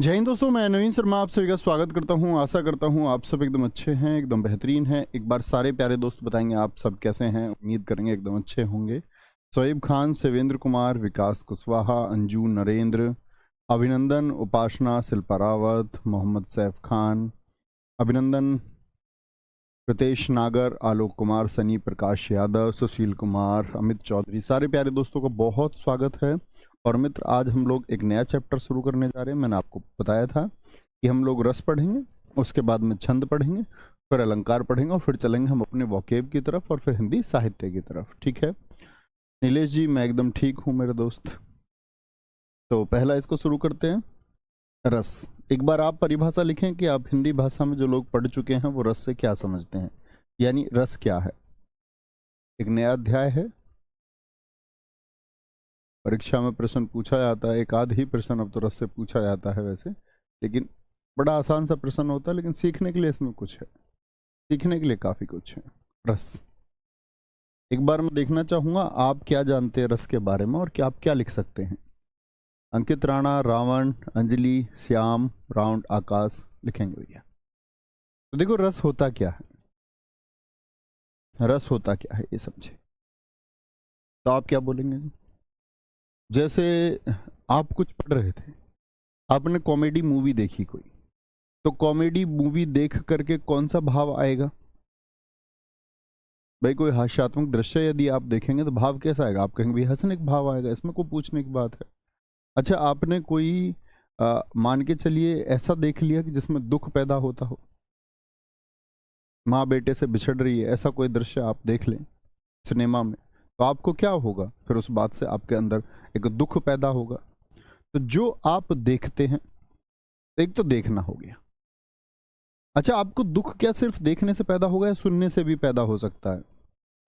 जय हिंद दोस्तों, मैं नवीन शर्मा आप सभी का स्वागत करता हूं। आशा करता हूं आप सब एकदम अच्छे हैं, एकदम बेहतरीन हैं। एक बार सारे प्यारे दोस्त बताएंगे आप सब कैसे हैं। उम्मीद करेंगे एकदम अच्छे होंगे। शोएब खान, सेवेंद्र कुमार, विकास कुशवाहा, अंजू, नरेंद्र, अभिनंदन, उपासना, शिल्पा रावत, मोहम्मद सैफ खान, अभिनंदन, प्रतेश नागर, आलोक कुमार, सनी, प्रकाश यादव, सुशील कुमार, अमित चौधरी, सारे प्यारे दोस्तों का बहुत स्वागत है। और मित्र, आज हम लोग एक नया चैप्टर शुरू करने जा रहे हैं। मैंने आपको बताया था कि हम लोग रस पढ़ेंगे, उसके बाद में छंद पढ़ेंगे, फिर अलंकार पढ़ेंगे और फिर चलेंगे हम अपने वोकेब की तरफ और फिर हिंदी साहित्य की तरफ। ठीक है नीलेश जी, मैं एकदम ठीक हूँ मेरे दोस्त। तो पहला इसको शुरू करते हैं, रस। एक बार आप परिभाषा लिखें कि आप हिंदी भाषा में जो लोग पढ़ चुके हैं वो रस से क्या समझते हैं, यानी रस क्या है। एक नया अध्याय है, परीक्षा में प्रश्न पूछा जाता है, एक आध ही प्रश्न अब तो रस से पूछा जाता है वैसे, लेकिन बड़ा आसान सा प्रश्न होता है, लेकिन सीखने के लिए इसमें कुछ है, सीखने के लिए काफ़ी कुछ है। रस, एक बार मैं देखना चाहूँगा आप क्या जानते हैं रस के बारे में और क्या आप क्या लिख सकते हैं। अंकित राणा, रावण, अंजलि, श्याम, राउंड, आकाश लिखेंगे भैया। तो देखो रस होता क्या है, रस होता क्या है ये समझे। तो आप क्या बोलेंगे जी? जैसे आप कुछ पढ़ रहे थे, आपने कॉमेडी मूवी देखी कोई, तो कॉमेडी मूवी देख करके कौन सा भाव आएगा भाई? कोई हास्यात्मक दृश्य यदि आप देखेंगे तो भाव कैसा आएगा? आप कहेंगे भाई हंसने का भाव आएगा, इसमें कोई पूछने की बात है। अच्छा, आपने कोई मान के चलिए ऐसा देख लिया कि जिसमें दुख पैदा होता हो, माँ बेटे से बिछड़ रही है, ऐसा कोई दृश्य आप देख लें सिनेमा में, तो आपको क्या होगा? फिर उस बात से आपके अंदर एक दुख पैदा होगा। तो जो आप देखते हैं, एक तो देखना हो गया। अच्छा, आपको दुख क्या सिर्फ देखने से पैदा होगा या सुनने से भी पैदा हो सकता है?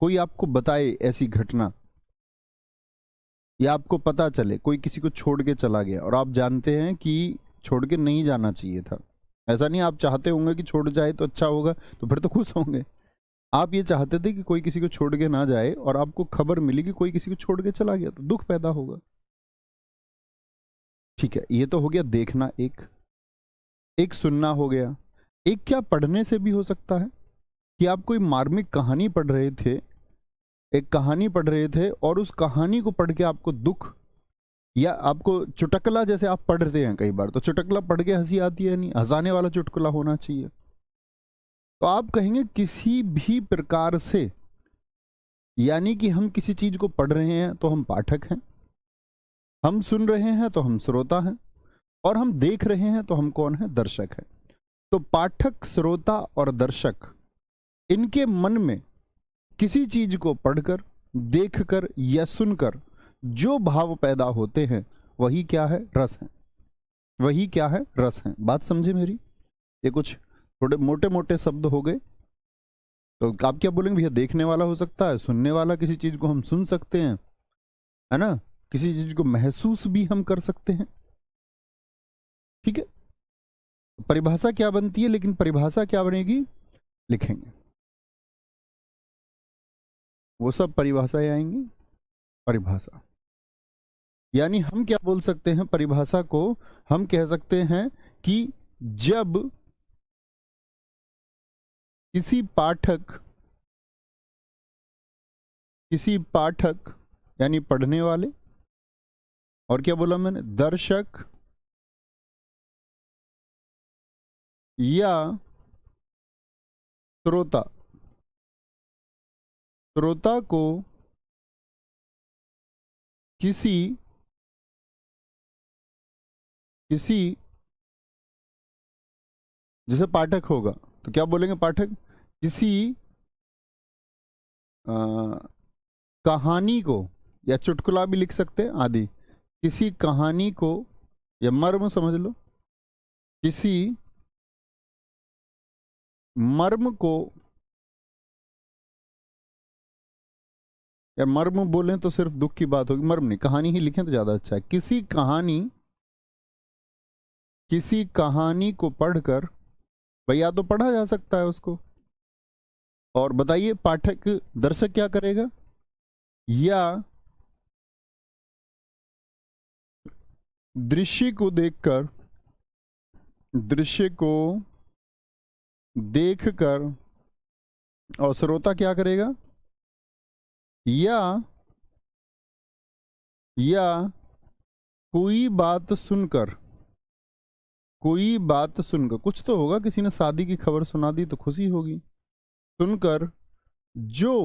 कोई आपको बताए ऐसी घटना, या आपको पता चले कोई किसी को छोड़ के चला गया और आप जानते हैं कि छोड़ के नहीं जाना चाहिए था। ऐसा नहीं आप चाहते होंगे कि छोड़ जाए तो अच्छा होगा, तो फिर तो खुश होंगे। आप ये चाहते थे कि कोई किसी को छोड़ के ना जाए और आपको खबर मिली कि कोई किसी को छोड़ के चला गया, तो दुख पैदा होगा। ठीक है, ये तो हो गया देखना। एक सुनना हो गया। एक क्या पढ़ने से भी हो सकता है कि आप कोई मार्मिक कहानी पढ़ रहे थे, एक कहानी पढ़ रहे थे और उस कहानी को पढ़ के आपको दुख, या आपको चुटकुला, जैसे आप पढ़ते हैं कई बार, तो चुटकुला पढ़ के हंसी आती है, नहीं हंसाने वाला चुटकुला होना चाहिए। तो आप कहेंगे किसी भी प्रकार से, यानी कि हम किसी चीज को पढ़ रहे हैं तो हम पाठक हैं, हम सुन रहे हैं तो हम श्रोता हैं, और हम देख रहे हैं तो हम कौन है? दर्शक हैं। तो पाठक, श्रोता और दर्शक, इनके मन में किसी चीज को पढ़कर, देखकर या सुनकर जो भाव पैदा होते हैं, वही क्या है? रस है। वही क्या है? रस है। बात समझे मेरी? ये कुछ थोड़े मोटे मोटे शब्द हो गए। तो आप क्या बोलेंगे भैया? देखने वाला हो सकता है, सुनने वाला, किसी चीज को हम सुन सकते हैं, है ना, किसी चीज को महसूस भी हम कर सकते हैं। ठीक है, परिभाषा क्या बनती है, लेकिन परिभाषा क्या बनेगी लिखेंगे, वो सब परिभाषाएं आएंगी। परिभाषा यानी हम क्या बोल सकते हैं? परिभाषा को हम कह सकते हैं कि जब किसी पाठक यानी पढ़ने वाले, और क्या बोला मैंने? दर्शक या श्रोता, श्रोता को किसी किसी जैसे पाठक होगा तो क्या बोलेंगे? पाठक किसी आ, कहानी को, या चुटकुला भी लिख सकते हैं आदि, किसी कहानी को, या मर्म समझ लो, किसी मर्म को, या मर्म बोलें तो सिर्फ दुख की बात होगी, मर्म नहीं, कहानी ही लिखें तो ज्यादा अच्छा है। किसी कहानी को पढ़कर, भाई या तो पढ़ा जा सकता है उसको, और बताइए पाठक, दर्शक क्या करेगा? या दृश्य को देखकर दृश्य को देखकर, और श्रोता क्या करेगा, या कोई बात सुनकर, कोई बात सुनकर, कुछ तो होगा, किसी ने शादी की खबर सुना दी तो खुशी होगी, सुनकर जो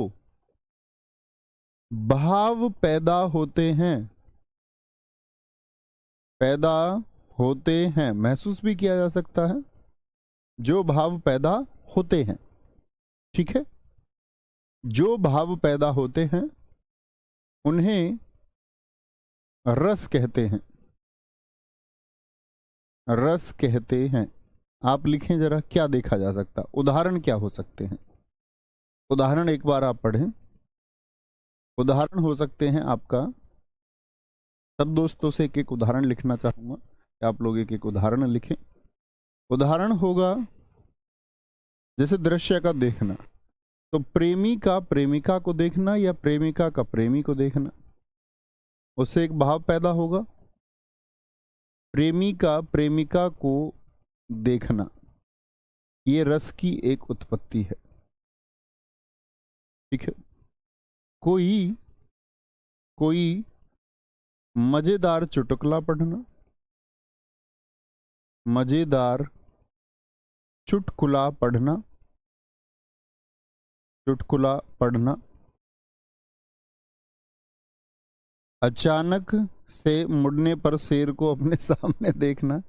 भाव पैदा होते हैं, पैदा होते हैं, महसूस भी किया जा सकता है, जो भाव पैदा होते हैं, ठीक है, जो भाव पैदा होते हैं उन्हें रस कहते हैं, रस कहते हैं। आप लिखें जरा, क्या देखा जा सकता, उदाहरण क्या हो सकते हैं, उदाहरण एक बार आप पढ़ें। उदाहरण हो सकते हैं आपका, सब दोस्तों से एक एक उदाहरण लिखना चाहूंगा कि आप लोग एक एक उदाहरण लिखें। उदाहरण होगा जैसे दृश्य का देखना, तो प्रेमी का प्रेमिका को देखना या प्रेमिका का प्रेमी को देखना, उससे एक भाव पैदा होगा। प्रेमी का प्रेमिका को देखना, ये रस की एक उत्पत्ति है, ठीक है। कोई मजेदार चुटकुला पढ़ना, मजेदार चुटकुला पढ़ना, चुटकुला पढ़ना। अचानक से मुड़ने पर शेर को अपने सामने देखना,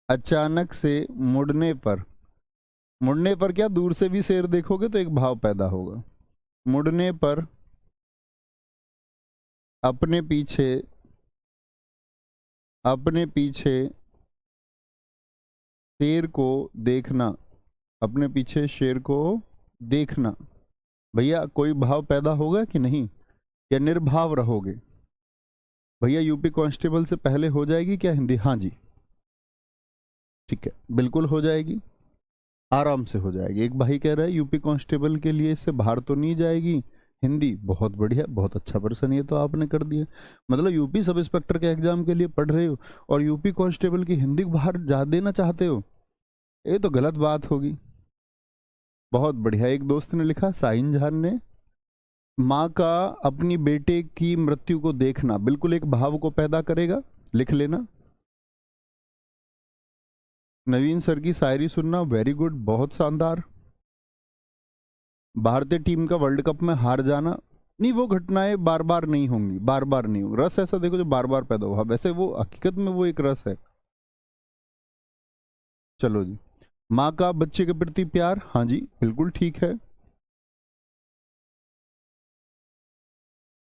अचानक से मुड़ने पर, मुड़ने पर क्या, दूर से भी शेर देखोगे तो एक भाव पैदा होगा। मुड़ने पर अपने पीछे शेर को देखना, अपने पीछे शेर को देखना। भैया कोई भाव पैदा होगा कि नहीं, या निर्भाव रहोगे? भैया यूपी कांस्टेबल से पहले हो जाएगी क्या हिंदी? हाँ जी, ठीक है, बिल्कुल हो जाएगी, आराम से हो जाएगी। एक भाई कह रहा है यूपी कांस्टेबल के लिए इससे बाहर तो नहीं जाएगी हिंदी। बहुत बढ़िया, बहुत अच्छा प्रश्न ये तो आपने कर दिया। मतलब यूपी सब इंस्पेक्टर के एग्जाम के लिए पढ़ रहे हो और यूपी कांस्टेबल की हिंदी बाहर जा देना चाहते हो, ये तो गलत बात होगी। बहुत बढ़िया। एक दोस्त ने लिखा, साइन जान ने, माँ का अपनी बेटे की मृत्यु को देखना बिल्कुल एक भाव को पैदा करेगा, लिख लेना। नवीन सर की शायरी सुनना, वेरी गुड, बहुत शानदार। भारतीय टीम का वर्ल्ड कप में हार जाना, नहीं वो घटनाएं बार बार नहीं होंगी, बार बार नहीं होगी। रस ऐसा देखो जो बार बार पैदा हुआ, वैसे वो हकीकत में वो एक रस है। चलो जी, माँ का बच्चे के प्रति प्यार, हाँ जी बिल्कुल ठीक है।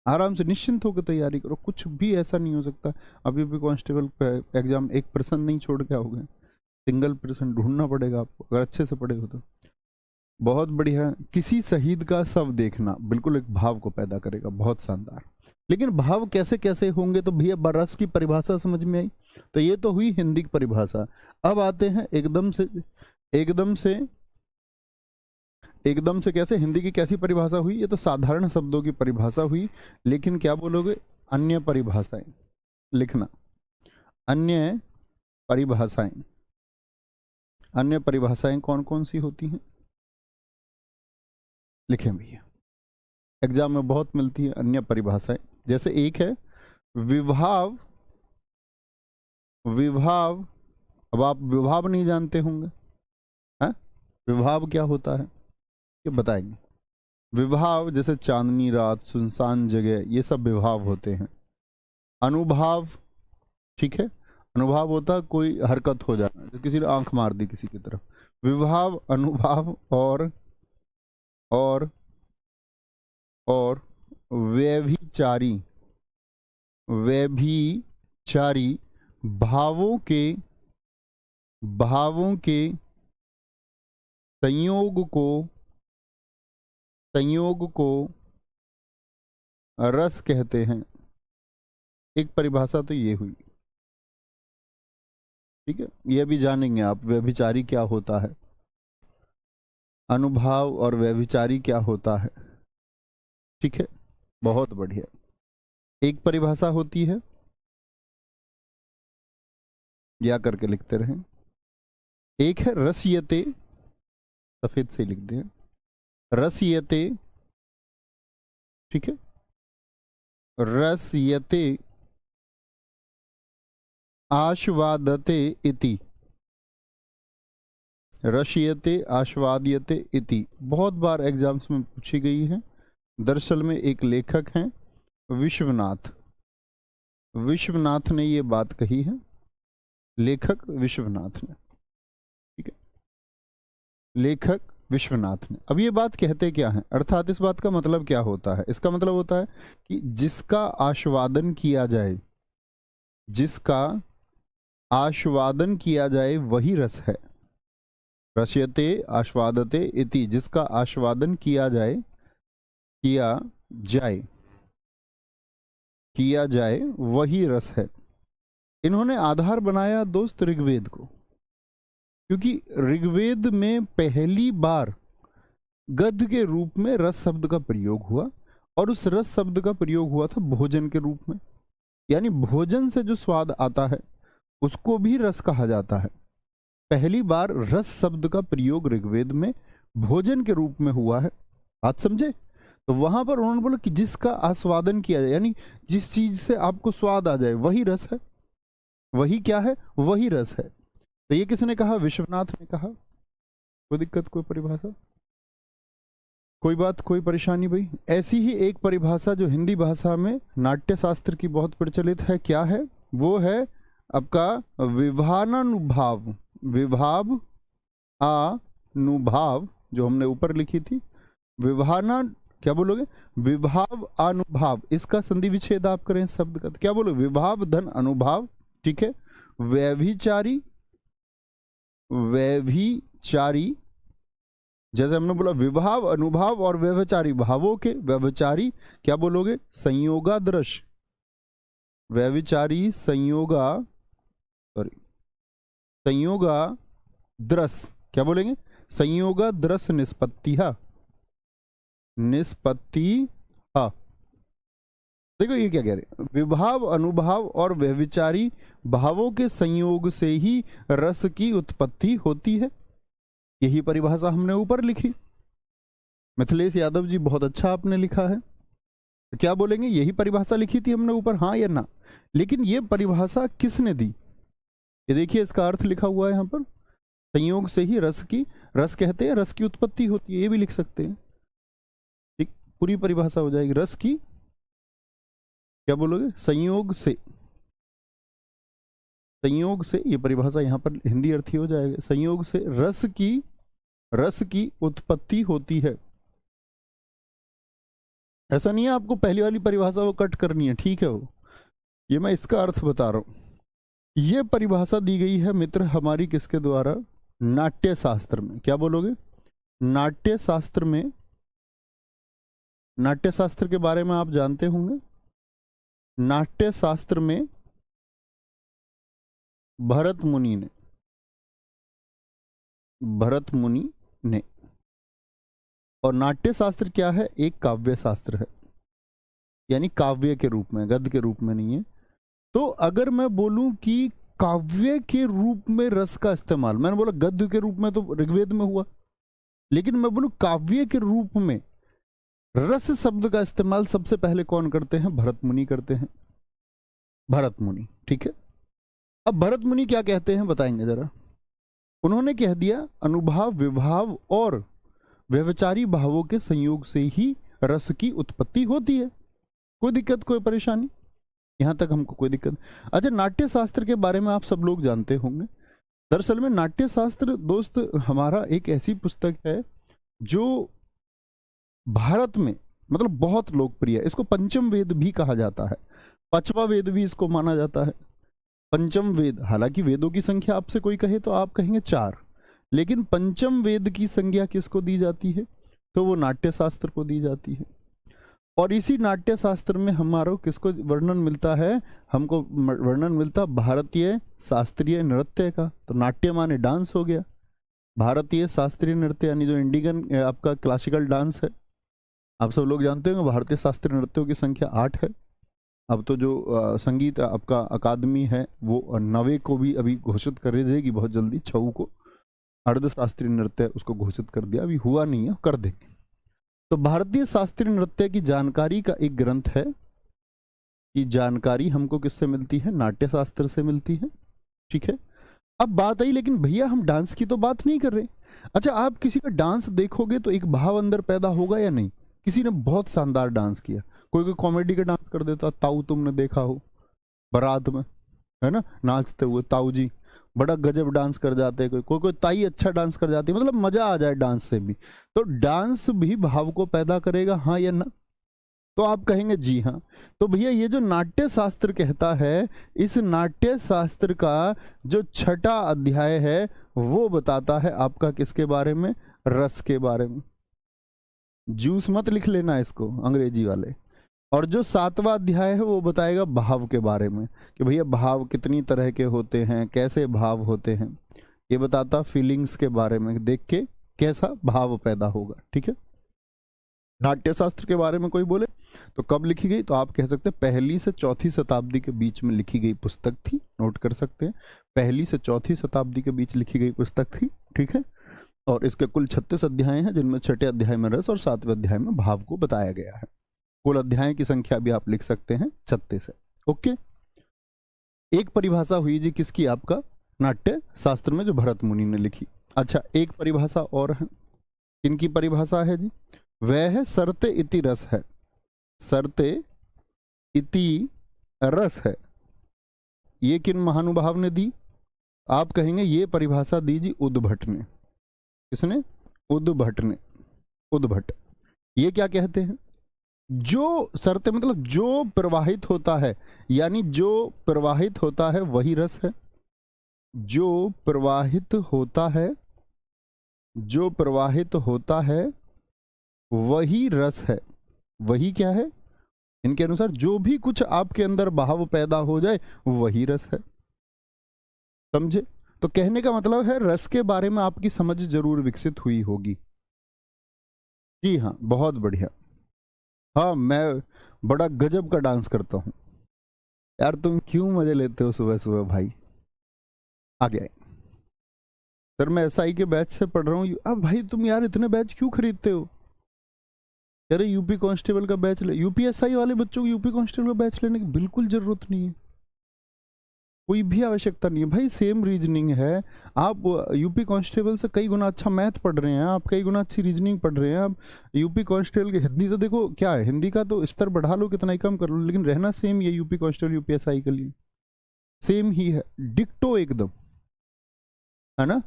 आराम से निश्चिंत होकर तैयारी करो, कुछ भी ऐसा नहीं हो सकता। अभी भी कांस्टेबल एग्जाम 1% नहीं छोड़ के आओगे, सिंगल पर्सन ढूंढना पड़ेगा आपको, अगर अच्छे से पढ़े हो तो। बहुत बढ़िया। किसी शहीद का शव देखना बिल्कुल एक भाव को पैदा करेगा, बहुत शानदार। लेकिन भाव कैसे कैसे होंगे, तो भैया बरस की परिभाषा समझ में आई, तो ये तो हुई हिंदी की परिभाषा। अब आते हैं एकदम से कैसे, हिंदी की कैसी परिभाषा हुई? ये तो साधारण शब्दों की परिभाषा हुई, लेकिन क्या बोलोगे, अन्य परिभाषाएं लिखना। अन्य परिभाषाएं, अन्य परिभाषाएं कौन कौन सी होती हैं, लिखें भैया, एग्जाम में बहुत मिलती है अन्य परिभाषाएं। जैसे एक है विभाव, विभाव, अब आप विभाव नहीं जानते होंगे, हैं? विभाव क्या होता है ये बताएंगे। विभाव जैसे चांदनी रात, सुनसान जगह, ये सब विभाव होते हैं। अनुभाव, ठीक है, अनुभाव होता कोई हरकत हो जाना, जो किसी ने आंख मार दी किसी की तरफ। विभाव, अनुभाव और व्यभिचारी, व्यभिचारी भावों के संयोग को रस कहते हैं। एक परिभाषा तो ये हुई, ठीक है, ये भी जानेंगे आप व्यभिचारी क्या होता है, अनुभाव और व्यभिचारी क्या होता है, ठीक है, बहुत बढ़िया। एक परिभाषा होती है, या करके लिखते रहें, एक है रसयते, सफेद से लिख दें, रसयते, ठीक है, रसयते आस्वादते इति, रसयते आस्वाद्यते इति बहुत बार एग्जाम्स में पूछी गई है। दरअसल में एक लेखक हैं विश्वनाथ, विश्वनाथ ने ये बात कही है, लेखक विश्वनाथ ने, ठीक है, लेखक विश्वनाथ ने। अब ये बात कहते क्या है, अर्थात इस बात का मतलब क्या होता है? इसका मतलब होता है कि जिसका आस्वादन किया जाए, जिसका आस्वादन किया जाए वही रस है। रसयते आस्वादते इति, जिसका आस्वादन किया जाए, किया जाए, किया जाए वही रस है। इन्होंने आधार बनाया दोस्त ऋग्वेद को, क्योंकि ऋग्वेद में पहली बार गद्य के रूप में रस शब्द का प्रयोग हुआ, और उस रस शब्द का प्रयोग हुआ था भोजन के रूप में, यानी भोजन से जो स्वाद आता है उसको भी रस कहा जाता है। पहली बार रस शब्द का प्रयोग ऋग्वेद में भोजन के रूप में हुआ है, बात समझे? तो वहां पर उन्होंने बोला कि जिसका आस्वादन किया जाए, यानी जिस चीज से आपको स्वाद आ जाए वही रस है, वही क्या है, वही रस है। तो ये किसने कहा? विश्वनाथ ने कहा। कोई दिक्कत, कोई परिभाषा, कोई बात, कोई परेशानी भाई? ऐसी ही एक परिभाषा जो हिंदी भाषा में नाट्य शास्त्र की बहुत प्रचलित है, क्या है वो? है आपका विभावानुभाव, विभाव अनुभाव, जो हमने ऊपर लिखी थी, विभाना, क्या बोलोगे? विभाव अनुभाव। इसका संधि विच्छेद आप करें शब्द का तो क्या बोलो? विभाव धन अनुभाव, ठीक है। व्यभिचारी, व्यभिचारी, जैसे हमने बोला विभाव अनुभाव और व्यभिचारी, भावों के व्यभिचारी क्या बोलोगे? संयोगादृश, व्यभिचारी संयोगा, सॉरी, संयोगाद्रस, क्या बोलेंगे? संयोगाद्रस निष्पत्तिहा, निष्पत्तिहा। देखो ये क्या कह रहे हैं, विभाव अनुभाव और व्यभिचारी भावों के संयोग से ही रस की उत्पत्ति होती है। यही परिभाषा हमने ऊपर लिखी। मिथिलेश यादव जी बहुत अच्छा आपने लिखा है, तो क्या बोलेंगे? यही परिभाषा लिखी थी हमने ऊपर, हाँ या ना? लेकिन ये परिभाषा किसने दी? ये देखिए इसका अर्थ लिखा हुआ है यहाँ पर, संयोग से ही रस की, रस कहते हैं रस की उत्पत्ति होती है, ये भी लिख सकते हैं, ठीक, पूरी परिभाषा हो जाएगी। रस की क्या बोलोगे? संयोग से, संयोग से, ये परिभाषा यहाँ पर हिंदी अर्थ ही हो जाएगा, संयोग से रस की उत्पत्ति होती है। ऐसा नहीं है आपको पहली वाली परिभाषा वो कट करनी है, ठीक है, वो ये मैं इसका अर्थ बता रहा हूं। ये परिभाषा दी गई है मित्र हमारी किसके द्वारा? नाट्य शास्त्र में। क्या बोलोगे? नाट्य शास्त्र में। नाट्य शास्त्र के बारे में आप जानते होंगे। नाट्य शास्त्र में भरत मुनि ने, भरत मुनि ने, और नाट्य शास्त्र क्या है? एक काव्य शास्त्र है, यानी काव्य के रूप में, गद्य के रूप में नहीं है। तो अगर मैं बोलूं कि काव्य के रूप में रस का इस्तेमाल, मैंने बोला गद्य के रूप में तो ऋग्वेद में हुआ, लेकिन मैं बोलूं काव्य के रूप में रस शब्द का इस्तेमाल सबसे पहले कौन करते हैं? भरत मुनि करते हैं, भरत मुनि, ठीक है। अब भरत मुनि क्या कहते हैं बताएंगे जरा। उन्होंने कह दिया अनुभाव, विभाव और व्यभिचारी भावों के संयोग से ही रस की उत्पत्ति होती है। कोई दिक्कत, कोई परेशानी? यहां तक हमको कोई दिक्कत? अच्छा, नाट्य शास्त्र के बारे में आप सब लोग जानते होंगे। दरअसल में नाट्य शास्त्र दोस्त हमारा एक ऐसी पुस्तक है जो भारत में मतलब बहुत लोकप्रिय है। इसको पंचम वेद भी कहा जाता है, पांचवा वेद भी इसको माना जाता है, पंचम वेद। हालांकि वेदों की संख्या आपसे कोई कहे तो आप कहेंगे 4, लेकिन पंचम वेद की संज्ञा किसको दी जाती है? तो वो नाट्य शास्त्र को दी जाती है। और इसी नाट्य शास्त्र में हमारा किसको वर्णन मिलता है? हमको वर्णन मिलता भारतीय शास्त्रीय नृत्य का। तो नाट्य माने डांस हो गया, भारतीय शास्त्रीय नृत्य यानी जो इंडियन आपका क्लासिकल डांस है। आप सब लोग जानते होंगे भारतीय शास्त्रीय नृत्यों की संख्या 8 है। अब तो जो संगीत आपका अकादमी है वो 9वें को भी अभी घोषित कर जाएगी बहुत जल्दी, 6 को। अर्धशास्त्रीय नृत्य उसको घोषित कर दिया, अभी हुआ नहीं है, कर देंगे। तो भारतीय शास्त्रीय नृत्य की जानकारी का एक ग्रंथ है कि जानकारी हमको किससे मिलती है, नाट्य शास्त्र से मिलती है, ठीक है। अब बात आई, लेकिन भैया हम डांस की तो बात नहीं कर रहे। अच्छा, आप किसी का डांस देखोगे तो एक भाव अंदर पैदा होगा या नहीं? किसी ने बहुत शानदार डांस किया, कोई कोई कॉमेडी का डांस कर देता, ताऊ तुमने देखा हो बारात में, है ना, नाचते हुए ताऊ जी बड़ा गजब डांस कर जाते, कोई कोई ताई अच्छा डांस कर जाती है, मतलब मजा आ जाए डांस से भी। तो डांस भी भाव को पैदा करेगा, हाँ या ना? तो आप कहेंगे जी हाँ। तो भैया ये जो नाट्य शास्त्र कहता है, इस नाट्य शास्त्र का जो छठा अध्याय है वो बताता है आपका किसके बारे में, रस के बारे में। जूस मत लिख लेना इसको अंग्रेजी वाले। और जो सातवां अध्याय है वो बताएगा भाव के बारे में, कि भैया भाव कितनी तरह के होते हैं, कैसे भाव होते हैं, ये बताता फीलिंग्स के बारे में, देख के कैसा भाव पैदा होगा, ठीक है। नाट्य शास्त्र के बारे में कोई बोले तो कब लिखी गई, तो आप कह सकते हैं 1ली से 4थी शताब्दी के बीच में लिखी गई पुस्तक थी, नोट कर सकते हैं, 1ली से 4थी शताब्दी के बीच लिखी गई पुस्तक थी, ठीक है। और इसके कुल 36 अध्याय हैं, जिनमें छठे अध्याय में रस और 7वें अध्याय में भाव को बताया गया है। कुल अध्याय की संख्या भी आप लिख सकते हैं 36 है, ओके। एक परिभाषा हुई जी किसकी, आपका नाट्य शास्त्र में, जो भरत मुनि ने लिखी। अच्छा, एक परिभाषा और है, इनकी परिभाषा है जी, वह है सरते इति रस है, सरते इति रस है। ये किन महानुभाव ने दी? आप कहेंगे ये परिभाषा दी जी उद्भट ने। किसने? उद्भट ने। उद्भट ये क्या कहते हैं, जो सरते मतलब जो प्रवाहित होता है, यानी जो प्रवाहित होता है वही रस है, जो प्रवाहित होता है, जो प्रवाहित होता है वही रस है। वही क्या है? इनके अनुसार जो भी कुछ आपके अंदर भाव पैदा हो जाए वही रस है, समझे? तो कहने का मतलब है रस के बारे में आपकी समझ जरूर विकसित हुई होगी। जी हाँ, बहुत बढ़िया। हाँ, मैं बड़ा गजब का डांस करता हूं। यार तुम क्यों मजे लेते हो सुबह सुबह भाई? आ गया सर, मैं एसआई के बैच से पढ़ रहा हूँ। अब भाई तुम यार इतने बैच क्यों खरीदते हो? अरे यूपी कांस्टेबल का बैच ले, यूपीएसआई वाले बच्चों को यूपी कांस्टेबल का बैच लेने की बिल्कुल जरूरत नहीं है, कोई भी आवश्यकता नहीं है भाई। सेम रीजनिंग है, आप यूपी कांस्टेबल से कई गुना अच्छा मैथ पढ़ रहे हैं, आप कई गुना अच्छी रीजनिंग पढ़ रहे हैं। आप यूपी कांस्टेबल की हिंदी तो देखो क्या है, हिंदी का तो स्तर बढ़ा लो कितना ही कम कर लो, लेकिन रहना सेम ये यूपी कांस्टेबल यूपीएसआई के लिए सेम ही है, डिक्टो एकदम, है ना?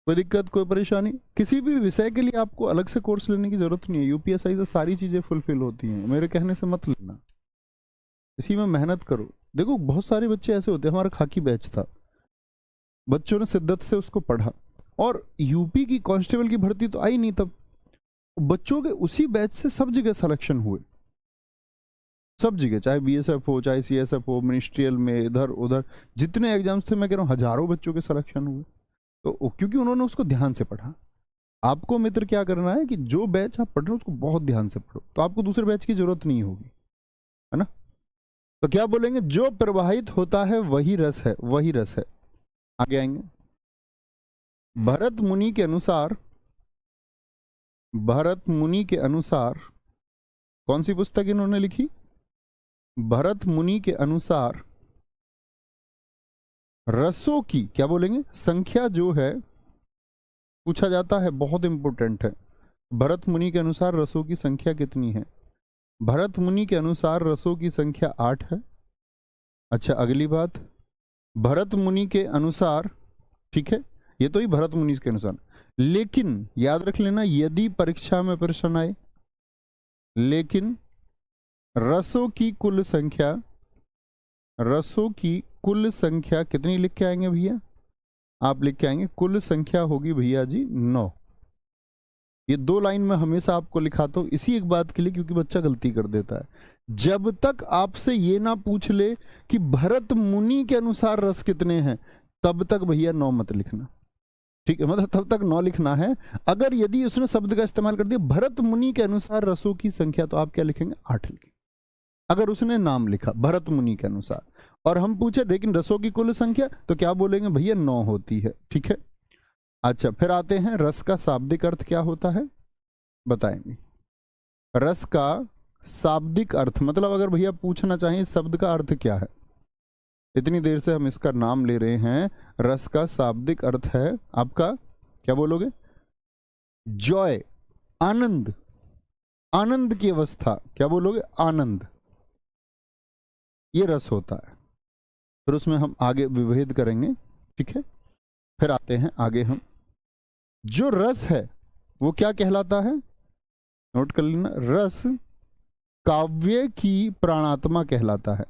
कोई दिक्कत, कोई परेशानी? किसी भी विषय के लिए आपको अलग से कोर्स लेने की जरूरत नहीं है, यूपीएसआई से सारी चीजें फुलफिल होती हैं, मेरे कहने से मत लेना, इसी में मेहनत करो। देखो बहुत सारे बच्चे ऐसे होते हैं, हमारा खाकी बैच था, बच्चों ने शिद्दत से उसको पढ़ा और यूपी की कांस्टेबल की भर्ती तो आई नहीं, तब बच्चों के उसी बैच से सब जगह सिलेक्शन हुए, सब जगह, चाहे बीएसएफ हो, चाहे सीएसएफ हो, मिनिस्ट्रियल में, इधर उधर जितने एग्जाम्स थे, मैं कह रहा हूँ हजारों बच्चों के सिलेक्शन हुए, तो क्योंकि उन्होंने उसको ध्यान से पढ़ा। आपको मित्र क्या करना है कि जो बैच आप पढ़ रहे हो उसको बहुत ध्यान से पढ़ो, तो आपको दूसरे बैच की जरूरत नहीं होगी, है ना? तो क्या बोलेंगे? जो प्रवाहित होता है वही रस है, वही रस है। आगे आएंगे। भरत मुनि के अनुसार, भरत मुनि के अनुसार कौन सी पुस्तक इन्होंने लिखी? भरत मुनि के अनुसार रसों की, क्या बोलेंगे, संख्या जो है, पूछा जाता है, बहुत इंपॉर्टेंट है। भरत मुनि के अनुसार रसों की संख्या कितनी है? भरत मुनि के अनुसार रसों की संख्या 8 है। अच्छा, अगली बात, भरत मुनि के अनुसार, ठीक है, ये तो ही भरत मुनि के अनुसार, लेकिन याद रख लेना यदि परीक्षा में प्रश्न आए, लेकिन रसों की कुल संख्या, रसों की कुल संख्या कितनी लिख के आएंगे भैया? आप लिख के आएंगे कुल संख्या होगी भैया जी 9। ये 2 लाइन में हमेशा आपको लिखाता हूं इसी एक बात के लिए, क्योंकि बच्चा गलती कर देता है। जब तक आपसे ये ना पूछ ले कि भरत मुनि के अनुसार रस कितने हैं, तब तक भैया 9 मत लिखना, ठीक है? मतलब तब तक 9 लिखना है। अगर यदि उसने शब्द का इस्तेमाल कर दिया भरत मुनि के अनुसार रसों की संख्या, तो आप क्या लिखेंगे? 8 लिखेंगे। अगर उसने नाम लिखा भरत मुनि के अनुसार और हम पूछे लेकिन रसों की कुल संख्या, तो क्या बोलेंगे? भैया 9 होती है, ठीक है? अच्छा, फिर आते हैं रस का शाब्दिक अर्थ क्या होता है, बताएंगे। रस का शाब्दिक अर्थ मतलब अगर भैया पूछना चाहिए शब्द का अर्थ क्या है, इतनी देर से हम इसका नाम ले रहे हैं। रस का शाब्दिक अर्थ है आपका, क्या बोलोगे, जॉय, आनंद, आनंद की अवस्था, क्या बोलोगे, आनंद, ये रस होता है। फिर उसमें हम आगे विभेद करेंगे, ठीक है। फिर आते हैं आगे हम, जो रस है वो क्या कहलाता है, नोट कर लेना, रस काव्य की प्राणात्मा कहलाता है।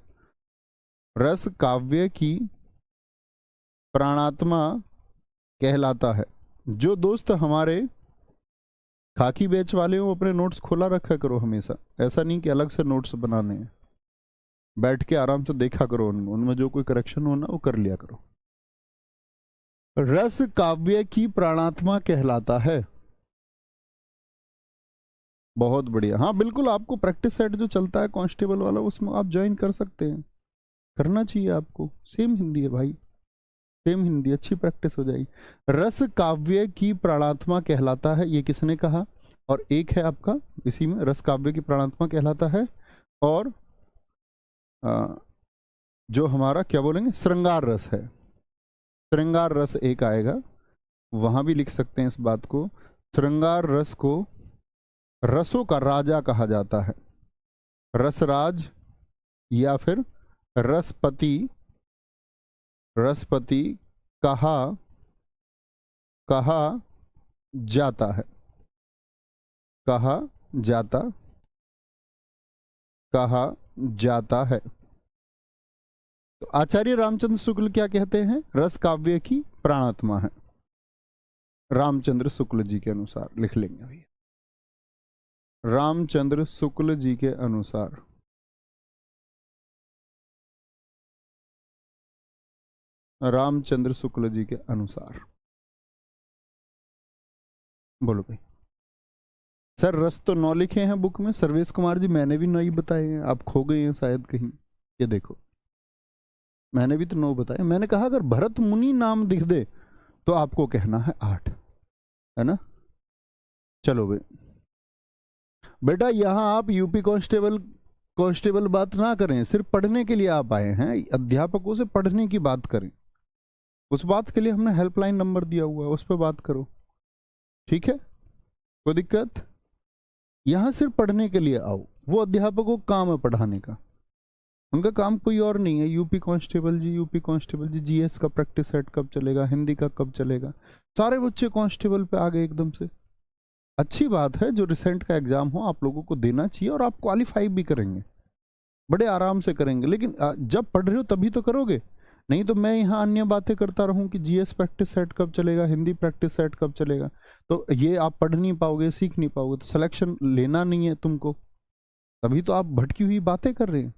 रस काव्य की प्राणात्मा कहलाता है। जो दोस्त हमारे खाकी बैच वाले हो अपने नोट्स खोला रखा करो हमेशा, ऐसा नहीं कि अलग से नोट्स बनाने हैं, बैठ के आराम से देखा करो उनमें जो कोई करेक्शन हो ना वो कर लिया करो। रस काव्य की प्राणात्मा कहलाता है। बहुत बढ़िया, हाँ बिल्कुल, आपको प्रैक्टिस सेट जो चलता है कांस्टेबल वाला उसमें आप ज्वाइन कर सकते हैं, करना चाहिए आपको। सेम हिंदी है भाई, सेम हिंदी, अच्छी प्रैक्टिस हो जाएगी। रस काव्य की प्राणात्मा कहलाता है, ये किसने कहा, और एक है आपका इसी में, रस काव्य की प्राणात्मा कहलाता है। और जो हमारा क्या बोलेंगे श्रृंगार रस है, श्रृंगार रस एक आएगा, वहां भी लिख सकते हैं इस बात को। श्रृंगार रस को रसों का राजा कहा जाता है, रसराज या फिर रसपति, रसपति कहा कहा जाता है, कहा जाता, कहा जाता है। तो आचार्य रामचंद्र शुक्ल क्या कहते हैं, रस काव्य की प्राणात्मा है, रामचंद्र शुक्ल जी के अनुसार लिख लेंगे भैया, रामचंद्र शुक्ल जी के अनुसार। रामचंद्र शुक्ल जी के अनुसार, बोलो भाई। सर रस तो 9 लिखे हैं बुक में, सर्वेश कुमार जी मैंने भी 9 ही बताए हैं, आप खो गए हैं शायद कहीं। ये देखो मैंने भी तो 9 बताए, मैंने कहा अगर भरत मुनि नाम दिख दे तो आपको कहना है 8, है ना। चलो भाई, बेटा यहाँ आप यूपी कांस्टेबल बात ना करें, सिर्फ पढ़ने के लिए आप आए हैं, अध्यापकों से पढ़ने की बात करें। उस बात के लिए हमने हेल्पलाइन नंबर दिया हुआ है, उस पर बात करो, ठीक है, कोई दिक्कत। यहां सिर्फ पढ़ने के लिए आओ, वो अध्यापकों का काम है पढ़ाने का, उनका काम कोई और नहीं है। यूपी कांस्टेबल जी जीएस का प्रैक्टिस सेट कब चलेगा, हिंदी का कब चलेगा, सारे बच्चे कांस्टेबल पे आ गए एकदम से। अच्छी बात है, जो रिसेंट का एग्जाम हो आप लोगों को देना चाहिए, और आप क्वालिफाई भी करेंगे, बड़े आराम से करेंगे। लेकिन जब पढ़ रहे हो तभी तो करोगे, नहीं तो मैं यहाँ अन्य बातें करता रहूं कि जीएस प्रैक्टिस सेट कब चलेगा, हिंदी प्रैक्टिस सेट कब चलेगा, तो ये आप पढ़ नहीं पाओगे, सीख नहीं पाओगे, तो सिलेक्शन लेना नहीं है तुमको, तभी तो आप भटकी हुई बातें कर रहे हैं।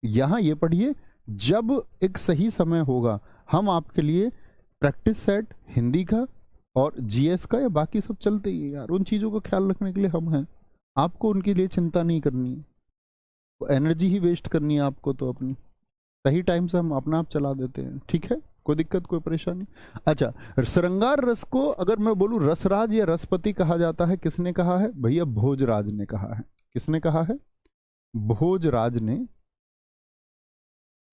यहाँ ये पढ़िए, जब एक सही समय होगा हम आपके लिए प्रैक्टिस सेट हिंदी का और जीएस का या बाकी सब चलते ही यार, उन चीज़ों का ख्याल रखने के लिए हम हैं, आपको उनके लिए चिंता नहीं करनी है, तो एनर्जी ही वेस्ट करनी है आपको, तो अपनी सही टाइम से हम अपना आप चला देते हैं, ठीक है, कोई दिक्कत कोई परेशानी। अच्छा, श्रृंगार रस को अगर मैं बोलूं रसराज या रसपति कहा जाता है, किसने कहा है भैया, भोजराज ने कहा है। किसने कहा है, भोजराज ने,